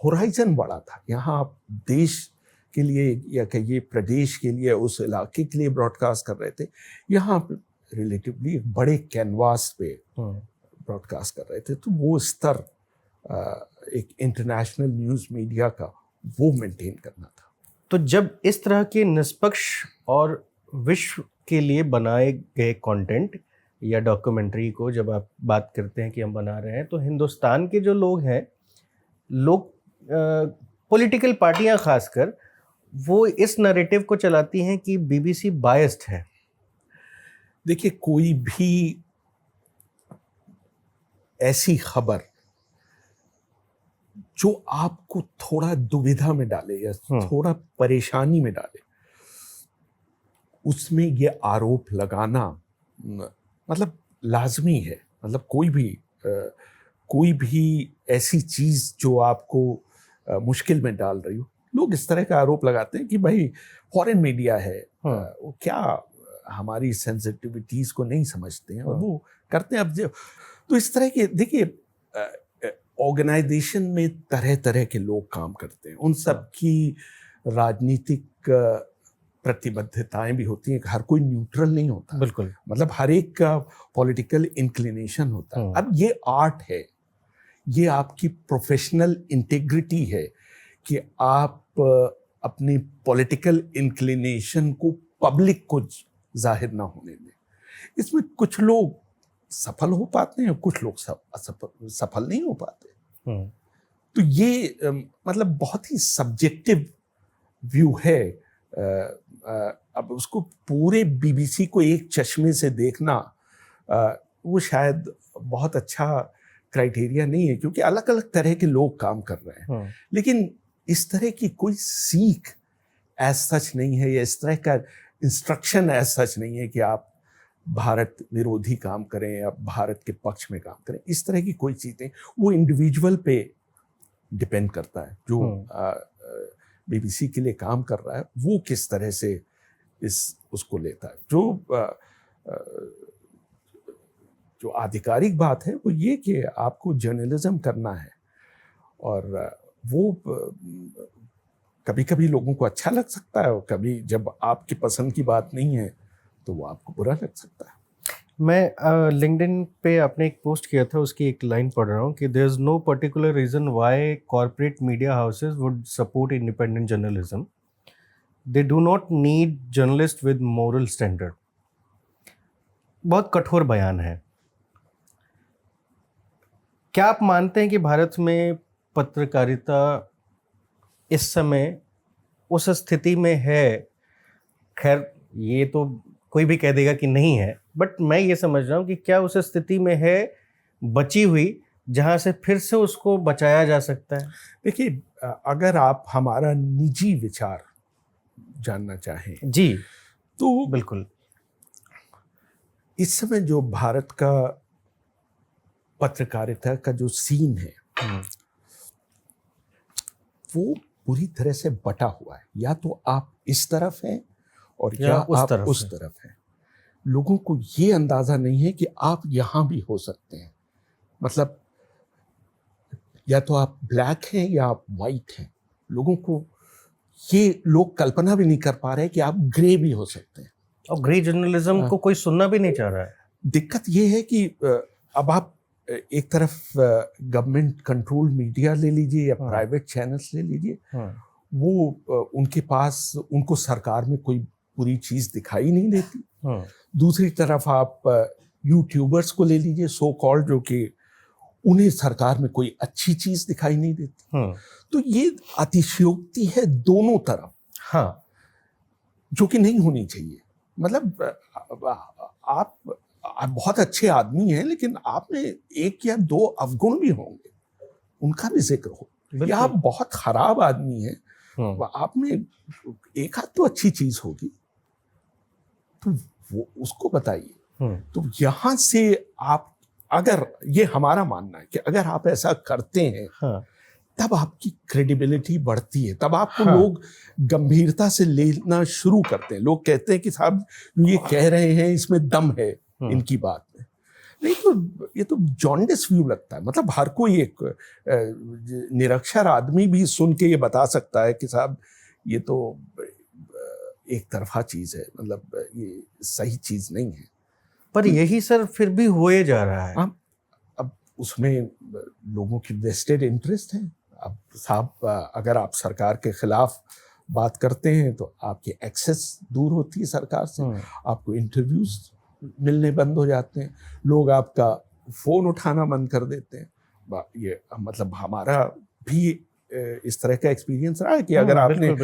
होराइजन बड़ा था। यहाँ आप देश के लिए या कहिए प्रदेश के लिए, उस इलाके के लिए ब्रॉडकास्ट कर रहे थे, यहाँ रिलेटिवली एक बड़े कैनवास पे ब्रॉडकास्ट कर रहे थे। तो वो स्तर एक इंटरनेशनल न्यूज़ मीडिया का वो मेंटेन करना था। तो जब इस तरह के निष्पक्ष और विश्व के लिए बनाए गए कंटेंट या डॉक्यूमेंट्री को जब आप बात करते हैं कि हम बना रहे हैं, तो हिंदुस्तान के जो लोग हैं, पॉलिटिकल पार्टियां खासकर, वो इस नैरेटिव को चलाती हैं कि BBC बायस्ड है। देखिए, कोई भी ऐसी खबर जो आपको थोड़ा दुविधा में डाले या थोड़ा परेशानी में डाले, उसमें ये आरोप लगाना मतलब लाजमी है। मतलब कोई भी कोई भी ऐसी चीज जो आपको मुश्किल में डाल रही हो, लोग इस तरह का आरोप लगाते हैं कि भाई फॉरेन मीडिया है, वो क्या हमारी सेंसिटिविटीज को नहीं समझते हैं और वो करते हैं। अब तो इस तरह के देखिए ऑर्गेनाइजेशन में तरह तरह के लोग काम करते हैं, उन सब की राजनीतिक प्रतिबद्धताएं भी होती हैं, हर कोई न्यूट्रल नहीं होता। बिल्कुल, मतलब हर एक का पॉलिटिकल इंक्लिनेशन होता है। अब ये आर्ट है, ये आपकी प्रोफेशनल इंटीग्रिटी है कि आप अपनी पॉलिटिकल इंक्लिनेशन को पब्लिक को जाहिर ना होने दें। इसमें कुछ लोग सफल हो पाते हैं, कुछ लोग सफल नहीं हो पाते। तो ये मतलब बहुत ही सब्जेक्टिव व्यू है। अब उसको पूरे बीबीसी को एक चश्मे से देखना वो शायद बहुत अच्छा क्राइटेरिया नहीं है, क्योंकि अलग अलग तरह के लोग काम कर रहे हैं। लेकिन इस तरह की कोई सीख एज सच नहीं है, या इस तरह का इंस्ट्रक्शन एज सच नहीं है कि आप भारत विरोधी काम करें या भारत के पक्ष में काम करें। इस तरह की कोई चीज़ें, वो इंडिविजुअल पे डिपेंड करता है। जो बीबीसी के लिए काम कर रहा है वो किस तरह से उसको लेता है। जो आधिकारिक बात है वो ये कि आपको जर्नलिज्म करना है, और वो कभी कभी लोगों को अच्छा लग सकता है, और कभी जब आपकी पसंद की बात नहीं है तो वो आपको बुरा लग सकता है। मैं लिंक्डइन पे आपने एक पोस्ट किया था, उसकी एक लाइन पढ़ रहा हूँ कि there is no particular reason why corporate media houses would support independent journalism, they do not need journalist with moral standard. बहुत कठोर बयान है। क्या आप मानते हैं कि भारत में पत्रकारिता इस समय उस स्थिति में है? खैर ये तो कोई भी कह देगा कि नहीं है, बट मैं ये समझ रहा हूँ कि क्या उस स्थिति में है बची हुई जहाँ से फिर से उसको बचाया जा सकता है? देखिए, अगर आप हमारा निजी विचार जानना चाहें जी तो बिल्कुल, इस समय जो भारत का पत्रकारिता का जो सीन है वो पूरी तरह से बटा हुआ है। या तो आप इस तरफ हैं और या आप उस तरफ हैं। लोगों को ये अंदाजा नहीं है कि आप यहां भी हो सकते हैं। मतलब या तो आप ब्लैक हैं या आप वाइट हैं। लोगों को ये लोग कल्पना भी नहीं कर पा रहे कि आप ग्रे भी हो सकते हैं। और ग्रे जर्नलिज्म को कोई सुनना भी नहीं चाह रहा है। दिक्कत ये है कि अब आप एक तरफ गवर्नमेंट कंट्रोल मीडिया ले लीजिए या प्राइवेट चैनल्स ले लीजिए, वो उनके पास उनको सरकार में कोई पूरी चीज दिखाई नहीं देती। दूसरी तरफ आप यूट्यूबर्स को ले लीजिए, सो कॉल्ड, जो कि उन्हें सरकार में कोई अच्छी चीज दिखाई नहीं देती। तो ये अतिशयोक्ति है दोनों तरफ, जो कि नहीं होनी चाहिए। मतलब आप बहुत अच्छे आदमी हैं, लेकिन आप में एक या दो अवगुण भी होंगे, उनका भी जिक्र हो। या आप बहुत खराब आदमी हैं, आप में एक आध तो अच्छी चीज होगी, तो वो उसको बताइए। तो यहां से आप, अगर ये हमारा मानना है कि अगर आप ऐसा करते हैं तब आपकी क्रेडिबिलिटी बढ़ती है, तब आपको लोग गंभीरता से लेना शुरू करते हैं। लोग कहते हैं कि साहब ये कह रहे हैं, इसमें दम है इनकी बात में। नहीं तो ये तो जॉन्डिस व्यू लगता है। मतलब हर कोई एक निरक्षर आदमी भी सुन के ये बता सकता है कि साहब ये तो एक तरफा चीज है, मतलब ये सही चीज नहीं है। पर यही सर फिर भी होए जा रहा है। अब उसमें लोगों की वेस्टेड इंटरेस्ट है। अब साहब अगर आप सरकार के खिलाफ बात करते हैं तो आपकी एक्सेस दूर होती है सरकार से, आपको इंटरव्यूज मिलने बंद हो जाते हैं, लोग आपका फोन उठाना बंद कर देते हैं। ये मतलब हमारा भी इस तरह का एक्सपीरियंस रहा है कि अगर आपने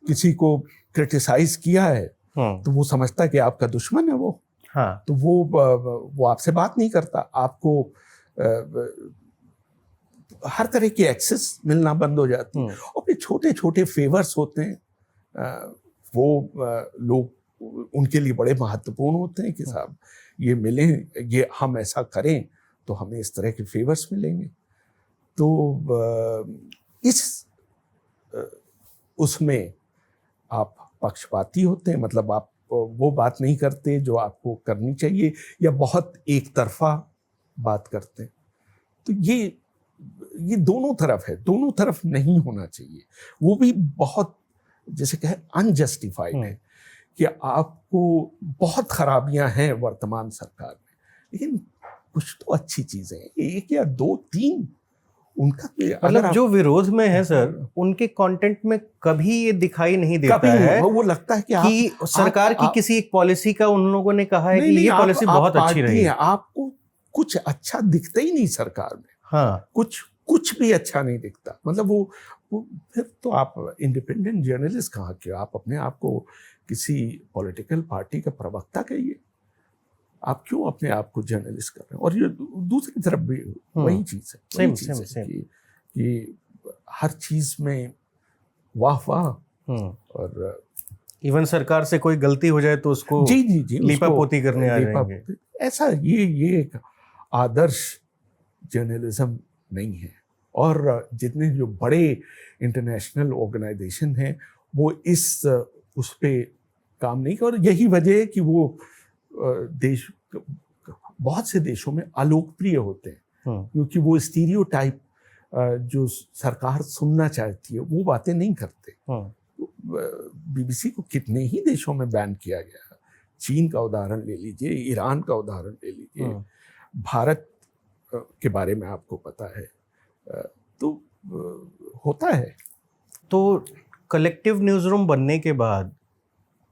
किसी को क्रिटिसाइज किया है तो वो समझता है कि आपका दुश्मन है वो। तो वो आपसे बात नहीं करता, आपको हर तरह की एक्सेस मिलना बंद हो जाती है। और फिर छोटे छोटे फेवर्स होते हैं, वो लोग उनके लिए बड़े महत्वपूर्ण होते हैं कि साहब ये मिलें, ये हम ऐसा करें तो हमें इस तरह के फेवर्स मिलेंगे। तो इस उसमें आप पक्षपाती होते हैं, मतलब आप वो बात नहीं करते जो आपको करनी चाहिए, या बहुत एक तरफा बात करते हैं। तो ये दोनों तरफ है, दोनों तरफ नहीं होना चाहिए। वो भी बहुत, जैसे कहे, अनजस्टिफाइड है कि आपको बहुत खराबियां हैं वर्तमान सरकार में, लेकिन कुछ तो अच्छी चीजें हैं, एक या दो तीन उनका। मतलब जो विरोध में है सर, उनके कंटेंट में कभी ये दिखाई नहीं देता है। वो लगता है कि सरकार की किसी एक पॉलिसी का उन लोगों ने कहा है कि ये पॉलिसी बहुत अच्छी रही है। आपको कुछ अच्छा दिखता ही नहीं सरकार में। हाँ, कुछ भी अच्छा नहीं दिखता। मतलब वो फिर तो आप इंडिपेंडेंट जर्नलिस्ट कहाँ के, आप अपने आप को किसी पॉलिटिकल पार्टी का प्रवक्ता कहिए। आप क्यों अपने आप को जर्नलिस्ट कर रहे हैं? और ये दूसरी तरफ भी वही चीज है, सेम कि हर चीज में वाह और इवन सरकार से कोई गलती हो जाए तो उसको जी लीपापोती करने आ जाएंगे। ऐसा ये एक आदर्श जर्नलिज्म नहीं है। और जितने जो बड़े इंटरनेशनल ऑर्गेनाइजेशन हैं वो उस पे काम नहीं कर। और यही वजह है कि वो देश बहुत से देशों में अलोकप्रिय होते हैं, क्योंकि वो स्टीरियोटाइप जो सरकार सुनना चाहती है वो बातें नहीं करते। बीबीसी को कितने ही देशों में बैन किया गया। चीन का उदाहरण ले लीजिए, ईरान का उदाहरण ले लीजिए, भारत के बारे में आपको पता है। तो होता है। तो कलेक्टिव न्यूज़ रूम बनने के बाद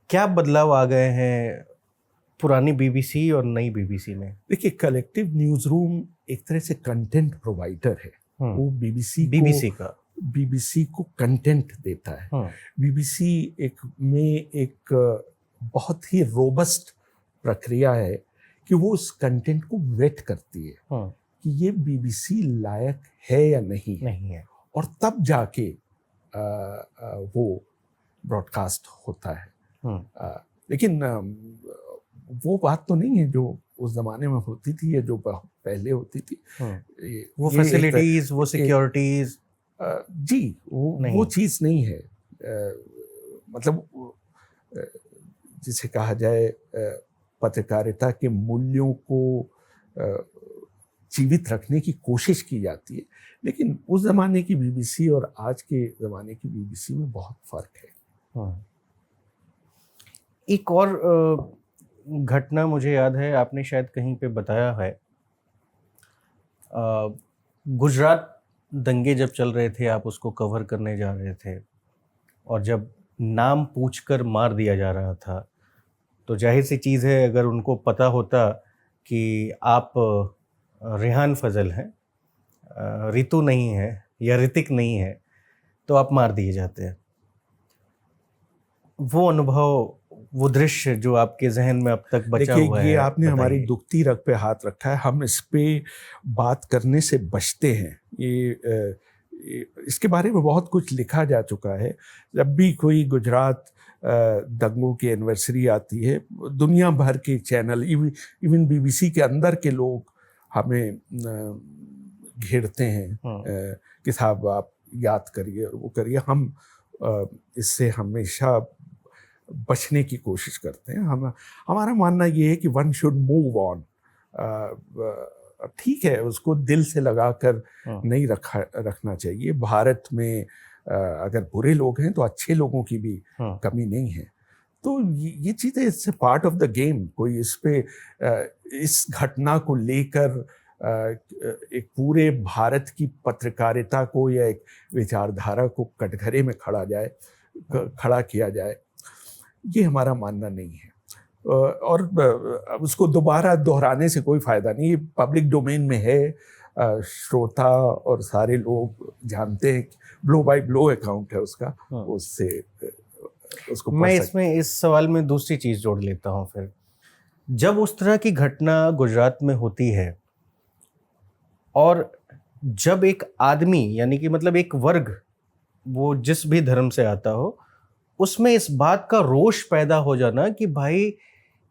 क्या बदलाव आ गए हैं पुरानी बीबीसी और नई बीबीसी में? देखिए, कलेक्टिव न्यूज़ रूम एक तरह से कंटेंट प्रोवाइडर है। वो बीबीसी को कंटेंट देता है। बीबीसी एक बहुत ही रोबस्ट प्रक्रिया है कि वो उस कंटेंट को वेट करती है कि ये बीबीसी लायक है या नहीं है, और तब जाके वो ब्रॉडकास्ट होता है। लेकिन वो बात तो नहीं है जो उस जमाने में होती थी या जो पहले होती थी। वो फैसिलिटीज, वो सिक्योरिटीज, जी वो चीज़ नहीं है। मतलब जिसे कहा जाए, पत्रकारिता के मूल्यों को जीवित रखने की कोशिश की जाती है, लेकिन उस जमाने की बीबीसी और आज के जमाने की बीबीसी में बहुत फर्क है। एक और घटना मुझे याद है, आपने शायद कहीं पे बताया है, गुजरात दंगे जब चल रहे थे, आप उसको कवर करने जा रहे थे, और जब नाम पूछकर मार दिया जा रहा था, तो जाहिर सी चीज़ है, अगर उनको पता होता कि आप रेहान फजल हैं, रितु नहीं है या ऋतिक नहीं है, तो आप मार दिए जाते हैं। वो अनुभव, वो दृश्य जो आपके जहन में अब तक बचा हुआ है, ये आपने हमारी दुखती रग पे हाथ रखा है। हम इस पे बात करने से बचते हैं। इसके बारे में बहुत कुछ लिखा जा चुका है। जब भी कोई गुजरात दंगों की एनिवर्सरी आती है, दुनिया भर के चैनल, इवन बीबीसी के अंदर के लोग हमें घेरते हैं कि साहब आप याद करिए और वो करिए। हम इससे हमेशा बचने की कोशिश करते हैं। हमारा मानना ये है कि वन शुड मूव ऑन। ठीक है, उसको दिल से लगाकर नहीं रखना चाहिए। भारत में अगर बुरे लोग हैं तो अच्छे लोगों की भी कमी नहीं है। तो ये चीज़ें, it's part of the game. कोई इस घटना को लेकर एक पूरे भारत की पत्रकारिता को या एक विचारधारा को कटघरे में खड़ा किया जाए, ये हमारा मानना नहीं है। और उसको दोबारा दोहराने से कोई फायदा नहीं। ये पब्लिक डोमेन में है, श्रोता और सारे लोग जानते हैं। ब्लो बाय ब्लो अकाउंट है उसका, उससे उसको मैं इसमें इस सवाल में दूसरी चीज़ जोड़ लेता हूँ। फिर जब उस तरह की घटना गुजरात में होती है, और जब एक आदमी, यानी कि मतलब एक वर्ग, वो जिस भी धर्म से आता हो, उसमें इस बात का रोष पैदा हो जाना कि भाई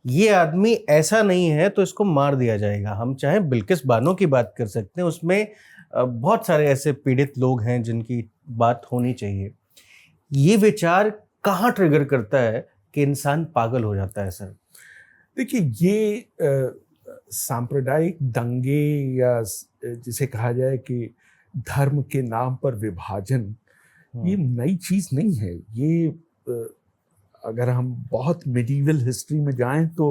ये आदमी ऐसा नहीं है तो इसको मार दिया जाएगा। हम चाहे बिल्किस बानो की बात कर सकते हैं, उसमें बहुत सारे ऐसे पीड़ित लोग हैं जिनकी बात होनी चाहिए। ये विचार कहाँ ट्रिगर करता है कि इंसान पागल हो जाता है सर? देखिए, ये सांप्रदायिक दंगे या जिसे कहा जाए कि धर्म के नाम पर विभाजन, ये नई चीज नहीं है। ये अगर हम बहुत मिडीवल हिस्ट्री में जाएं तो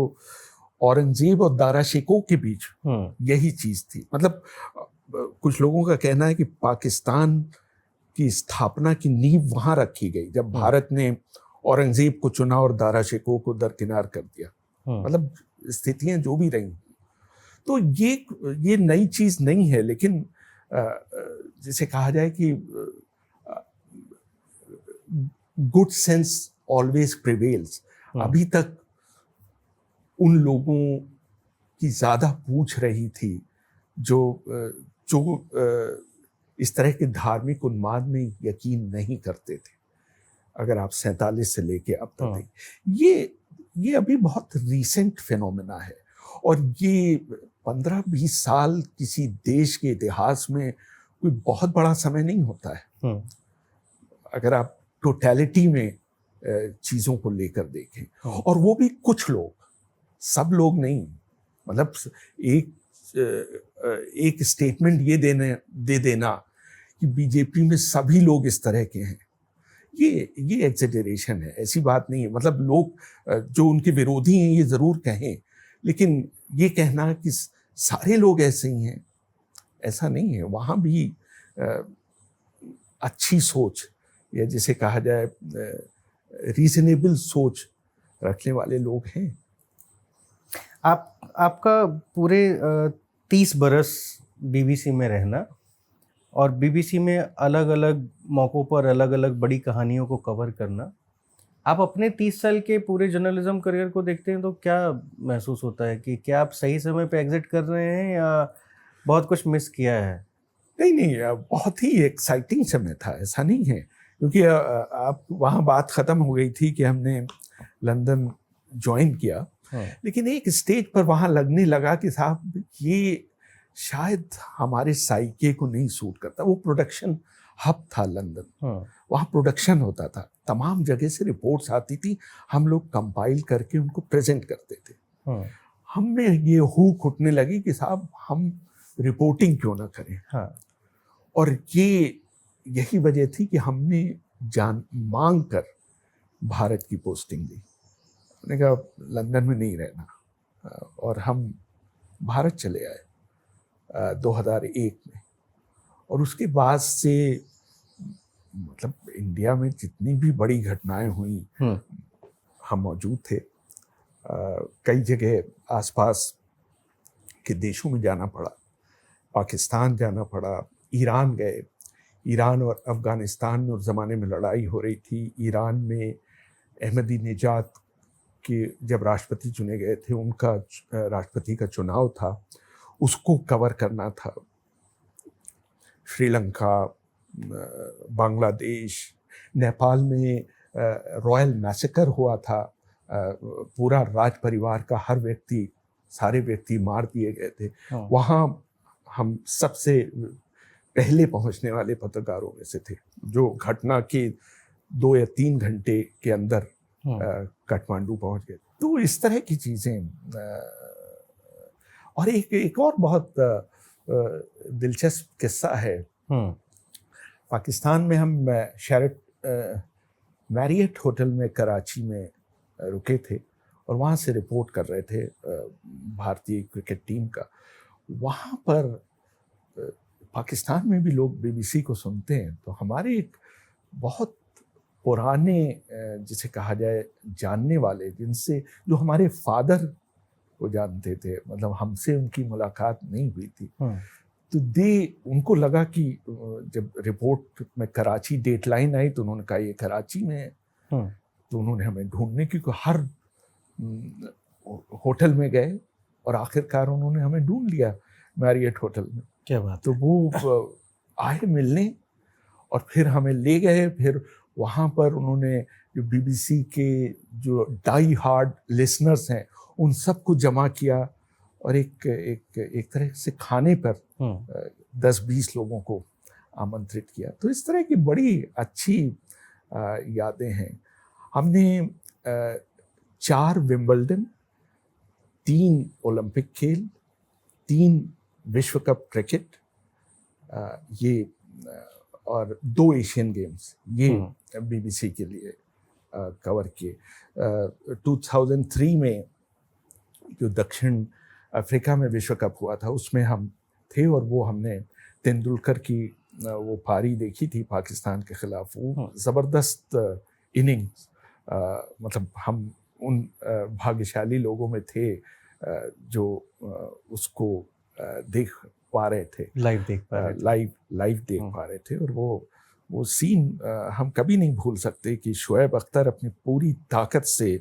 औरंगजेब और दारा शिकोह के बीच यही चीज थी। मतलब कुछ लोगों का कहना है कि पाकिस्तान की स्थापना की नींव वहां रखी गई जब भारत ने औरंगजेब को चुना और दारा शिकोह को दरकिनार कर दिया। मतलब स्थितियां जो भी रही, तो ये नई चीज नहीं है। लेकिन जिसे कहा जाए कि गुड सेंस ऑलवेज प्रिवेल्स। अभी तक उन लोगों की ज्यादा पूछ रही थी जो इस तरह के धार्मिक उन्माद में यकीन नहीं करते थे। अगर आप 47 से लेके अब तक ये अभी बहुत रीसेंट फिनोमेना है, और ये 15-20 साल किसी देश के इतिहास में कोई बहुत बड़ा समय नहीं होता है। अगर आप टोटलिटी में चीजों को लेकर देखें, और वो भी कुछ लोग, सब लोग नहीं। मतलब एक स्टेटमेंट ये दे देना कि बीजेपी में सभी लोग इस तरह के हैं, ये एक्सेजरेशन है। ऐसी बात नहीं है। मतलब लोग जो उनके विरोधी हैं ये जरूर कहें, लेकिन ये कहना कि सारे लोग ऐसे ही हैं, ऐसा नहीं है। वहाँ भी अच्छी सोच, या जिसे कहा जाए रीजनेबल सोच रखने वाले लोग हैं। आपका पूरे 30 बरस बीबीसी में रहना और बीबीसी में अलग अलग मौक़ों पर अलग अलग बड़ी कहानियों को कवर करना, आप अपने 30 साल के पूरे जर्नलिज्म करियर को देखते हैं तो क्या महसूस होता है कि क्या आप सही समय पे एग्जिट कर रहे हैं या बहुत कुछ मिस किया है? नहीं, बहुत ही एक्साइटिंग समय था, ऐसा नहीं है। क्योंकि आप वहाँ बात ख़त्म हो गई थी कि हमने लंदन ज्वाइन किया, लेकिन एक स्टेज पर वहाँ लगने लगा कि साहब ये शायद हमारे साइके को नहीं सूट करता। वो प्रोडक्शन हब था लंदन, वहाँ प्रोडक्शन होता था, तमाम जगह से रिपोर्ट्स आती थी, हम लोग कंपाइल करके उनको प्रेजेंट करते थे। हमें ये हुक उठने लगी कि साहब हम रिपोर्टिंग क्यों ना करें। और यही वजह थी कि हमने मांग कर भारत की पोस्टिंग ली। मैंने कहा लंदन में नहीं रहना, और हम भारत चले आए 2001 में। और उसके बाद से मतलब इंडिया में जितनी भी बड़ी घटनाएं हुई हम मौजूद थे। कई जगह आसपास के देशों में जाना पड़ा, पाकिस्तान जाना पड़ा, ईरान गए। ईरान और अफ़गानिस्तान में उस ज़माने में लड़ाई हो रही थी। ईरान में अहमदीनेजाद के जब राष्ट्रपति चुने गए थे, उनका राष्ट्रपति का चुनाव था, उसको कवर करना था। श्रीलंका, बांग्लादेश, नेपाल में रॉयल मैसेकर हुआ था। पूरा राज परिवार का हर व्यक्ति, सारे व्यक्ति मार दिए गए थे। वहाँ हम सबसे पहले पहुंचने वाले पत्रकारों में से थे, जो घटना के 2 या 3 घंटे के अंदर काठमांडू पहुंच गए। तो इस तरह की चीज़ें। और एक और बहुत दिलचस्प किस्सा है। पाकिस्तान में हम मैरियट होटल में कराची में रुके थे, और वहाँ से रिपोर्ट कर रहे थे भारतीय क्रिकेट टीम का। वहाँ पर पाकिस्तान में भी लोग बीबीसी को सुनते हैं, तो हमारे एक बहुत पुराने जिसे कहा जाए जानने वाले, जिनसे जो हमारे फादर को जानते थे, मतलब हमसे उनकी मुलाकात नहीं हुई थी, तो उनको लगा कि जब रिपोर्ट में कराची डेटलाइन आई तो उन्होंने कहा ये कराची में है। तो उन्होंने हमें ढूंढने की हर होटल में गए, और आखिरकार उन्होंने हमें ढूंढ लिया मैरियट होटल में। क्या बात। तो वो आए मिलने, और फिर हमें ले गए। फिर वहाँ पर उन्होंने जो बीबीसी के जो डाई हार्ड लिसनर्स हैं उन सबको जमा किया और एक तरह से खाने पर 10-20 लोगों को आमंत्रित किया। तो इस तरह की बड़ी अच्छी यादें हैं। हमने 4 विंबलडन, 3 ओलंपिक खेल, 3 विश्व कप क्रिकेट, ये और 2 एशियन गेम्स, ये BBC के लिए कवर किए। 2003 में जो दक्षिण अफ्रीका में विश्व कप हुआ था उसमें हम थे और वो हमने तेंदुलकर की वो पारी देखी थी पाकिस्तान के खिलाफ। वो ज़बरदस्त इनिंग्स, मतलब हम उन भाग्यशाली लोगों में थे जो उसको देख पा रहे थे, लाइव देख पा रहे थे। और वो सीन हम कभी नहीं भूल सकते कि शुएब अख्तर अपनी पूरी ताकत से,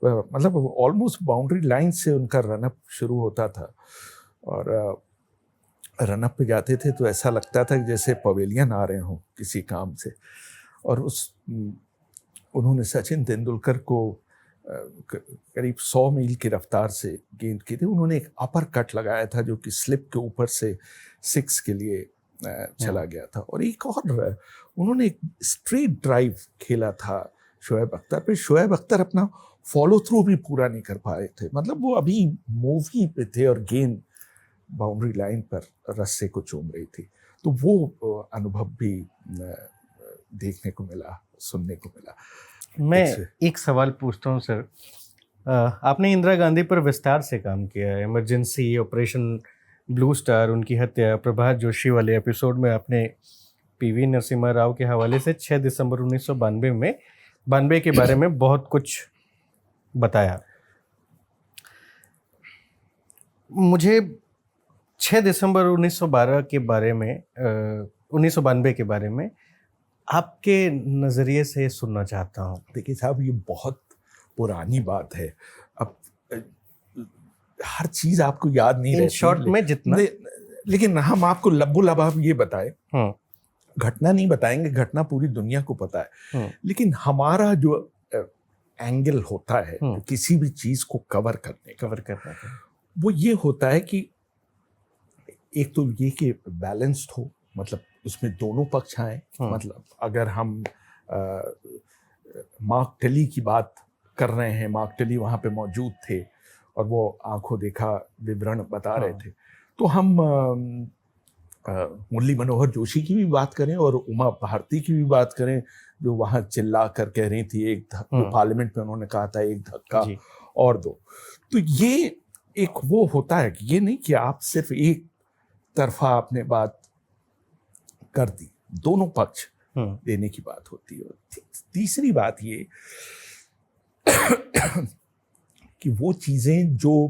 मतलब ऑलमोस्ट बाउंड्री लाइन से उनका रनअप शुरू होता था और रनअप पे जाते थे तो ऐसा लगता था कि जैसे पवेलियन आ रहे हों किसी काम से। और उन्होंने सचिन तेंदुलकर को करीब 100 मील की रफ्तार से गेंद की थी। उन्होंने एक अपर कट लगाया था जो कि स्लिप के ऊपर से 6 के लिए चला गया था। और एक और उन्होंने एक स्ट्रेट ड्राइव खेला था शुएब अख्तर पे। शुएब अख्तर अपना फॉलो थ्रू भी पूरा नहीं कर पा रहे थे, मतलब वो अभी मूवी पे थे और गेंद बाउंड्री लाइन पर रस्से को चूम रही थी। तो वो अनुभव भी देखने को मिला, सुनने को मिला। मैं एक सवाल पूछता हूँ सर, आपने इंदिरा गांधी पर विस्तार से काम किया है। इमरजेंसी ऑपरेशन ब्लू स्टार, उनकी हत्या, प्रभात जोशी वाले एपिसोड में आपने PV नरसिम्हा राव के हवाले से 6 दिसंबर 1992 के बारे में बहुत कुछ बताया। मुझे 6 दिसंबर 1992 के बारे में आपके नज़रिए से सुनना चाहता हूँ। देखिए साहब, ये बहुत पुरानी बात है। अब हर चीज़ आपको याद नहीं रहती, शॉर्ट में जितना, लेकिन हम आपको लब्बो लबाब ये बताएं, घटना नहीं बताएंगे, घटना पूरी दुनिया को पता है। लेकिन हमारा जो एंगल होता है किसी भी चीज़ को कवर करने का, वो ये होता है कि एक तो ये कि बैलेंस्ड हो, मतलब उसमें दोनों पक्ष आए। मतलब अगर हम मार्क टेली की बात कर रहे हैं, मार्क टेली वहाँ पे मौजूद थे और वो आंखों देखा विवरण बता रहे थे, तो हम मुरली मनोहर जोशी की भी बात करें और उमा भारती की भी बात करें, जो वहाँ चिल्ला कर कह रही थी एक पार्लियामेंट में उन्होंने कहा था एक धक्का और दो। तो ये एक वो होता है कि ये नहीं कि आप सिर्फ एक तरफा आपने बात कर दी, दोनों पक्ष देने की बात होती है। तीसरी बात ये कि वो चीजें जो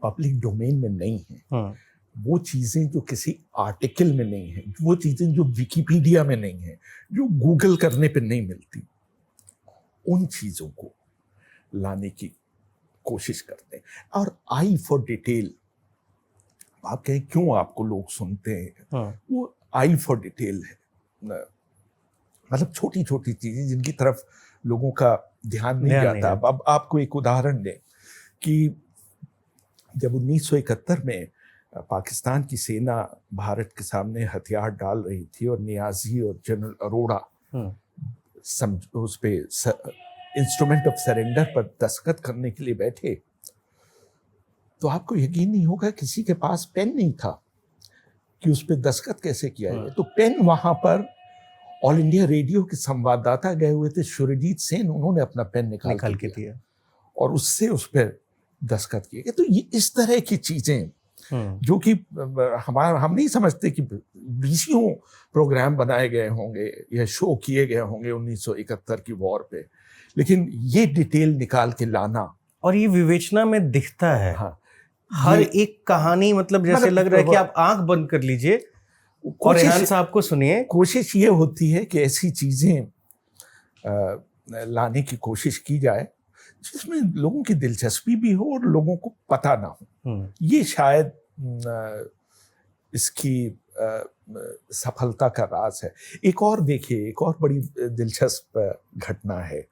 पब्लिक डोमेन में नहीं है, वो चीजें जो किसी आर्टिकल में नहीं है, वो चीजें जो विकिपीडिया में नहीं है, जो गूगल करने पे नहीं मिलती, उन चीजों को लाने की कोशिश करते हैं। और आई फॉर डिटेल, आप कहें क्यों आपको लोग सुनते हैं, वो आई फॉर डिटेल है। मतलब छोटी छोटी चीजें जिनकी तरफ लोगों का ध्यान नहीं जाता। अब आपको एक उदाहरण दें कि जब 1971 में पाकिस्तान की सेना भारत के सामने हथियार डाल रही थी और नियाजी और जनरल अरोड़ा उस पे इंस्ट्रूमेंट ऑफ सरेंडर पर दस्तखत करने के लिए बैठे, तो आपको यकीन नहीं होगा किसी के पास पेन नहीं था कि उस पे दस्तखत कैसे किया जाए। तो पेन वहां पर ऑल इंडिया रेडियो के संवाददाता गए हुए थे शुरजीत सेन, उन्होंने अपना पेन निकाल के दिया और उससे उस पर दस्तखत किए गए। तो ये इस तरह की चीजें जो कि हम नहीं समझते कि 20 प्रोग्राम बनाए गए होंगे या शो किए गए होंगे 1971 की वॉर पे, लेकिन ये डिटेल निकाल के लाना, और ये विवेचना में दिखता है। हर एक कहानी, मतलब जैसे लग रहा है कि आप आंख बंद कर लीजिए और रेहान साहब को सुनिए। कोशिश ये होती है कि ऐसी चीजें लाने की कोशिश की जाए जिसमें लोगों की दिलचस्पी भी हो और लोगों को पता ना हो। ये शायद इसकी सफलता का राज है। एक और देखिए, एक और बड़ी दिलचस्प घटना है।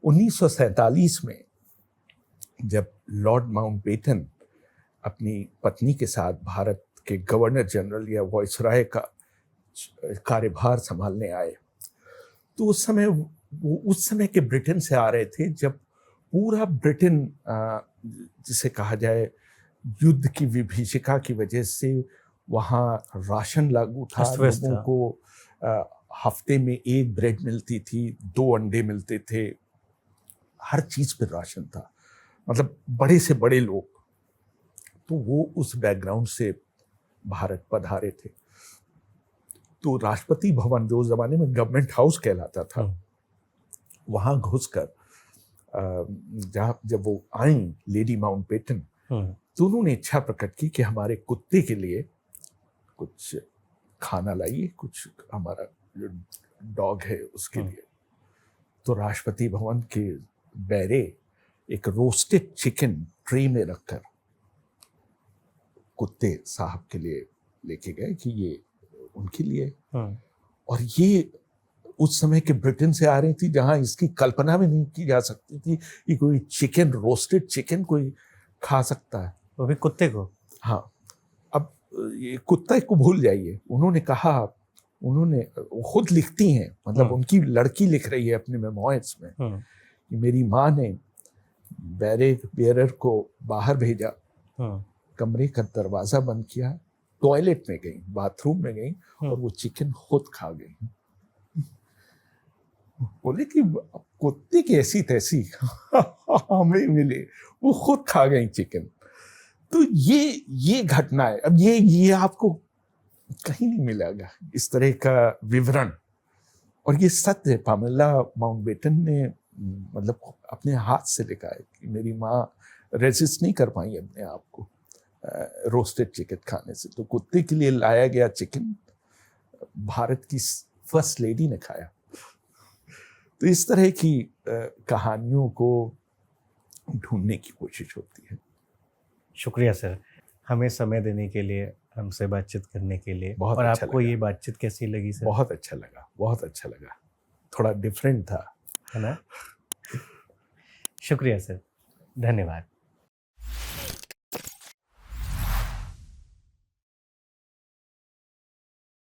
1947 में जब लॉर्ड माउंटबेटन अपनी पत्नी के साथ भारत के गवर्नर जनरल या वायसराय का कार्यभार संभालने आए, तो उस समय के ब्रिटेन से आ रहे थे जब पूरा ब्रिटेन, जिसे कहा जाए युद्ध की विभीषिका की वजह से वहाँ राशन लागू था, लोगों को हफ्ते में 1 ब्रेड मिलती थी, 2 अंडे मिलते थे, हर चीज पे राशन था, मतलब बड़े से बड़े लोग। तो वो उस बैकग्राउंड से भारत पधारे थे। तो राष्ट्रपति भवन, जो उस जमाने में गवर्नमेंट हाउस कहलाता था, वहां घुसकर जब वो आई लेडी माउंटबेटन, तो उन्होंने इच्छा प्रकट की कि हमारे कुत्ते के लिए कुछ खाना लाइए, कुछ हमारा जो डॉग है उसके लिए। तो राष्ट्रपति भवन के बैरे एक रोस्टेड चिकन ट्रे में रखकर कुत्ते साहब के लिए लेके गए कि ये उनके लिए। और ये उस समय के ब्रिटेन से आ रही थी जहां इसकी कल्पना भी नहीं की जा सकती थी कि कोई चिकन, रोस्टेड चिकन कोई खा सकता है, वो भी कुत्ते को। हाँ, अब ये कुत्ते को भूल जाइए। उन्होंने कहा, उन्होंने खुद लिखती हैं, मतलब उनकी लड़की लिख रही है अपने मेमोइर्स में कि मेरी माँ ने बेरर को बाहर भेजा, कमरे का दरवाजा बंद किया, टॉयलेट में गई, बाथरूम में गई और वो चिकन खुद खा गई। बोले कि कुत्ते की ऐसी तैसी हमें मिले, वो खुद खा गई चिकन। तो ये घटना है। अब ये आपको कहीं नहीं मिलेगा इस तरह का विवरण, और ये सत्य है। पामेला माउंटबेटन ने मतलब अपने हाथ से लिखा है कि मेरी माँ रेजिस्ट नहीं कर पाई अपने आप को रोस्टेड चिकन खाने से, तो कुत्ते के लिए लाया गया चिकन भारत की फर्स्ट लेडी ने खाया। तो इस तरह की कहानियों को ढूंढने की कोशिश होती है। शुक्रिया सर, हमें समय देने के लिए, हमसे बातचीत करने के लिए। बहुत और अच्छा आपको लगा। ये बातचीत कैसी लगी सर? बहुत अच्छा लगा, बहुत अच्छा लगा, थोड़ा डिफरेंट था, है ना? शुक्रिया सर, धन्यवाद।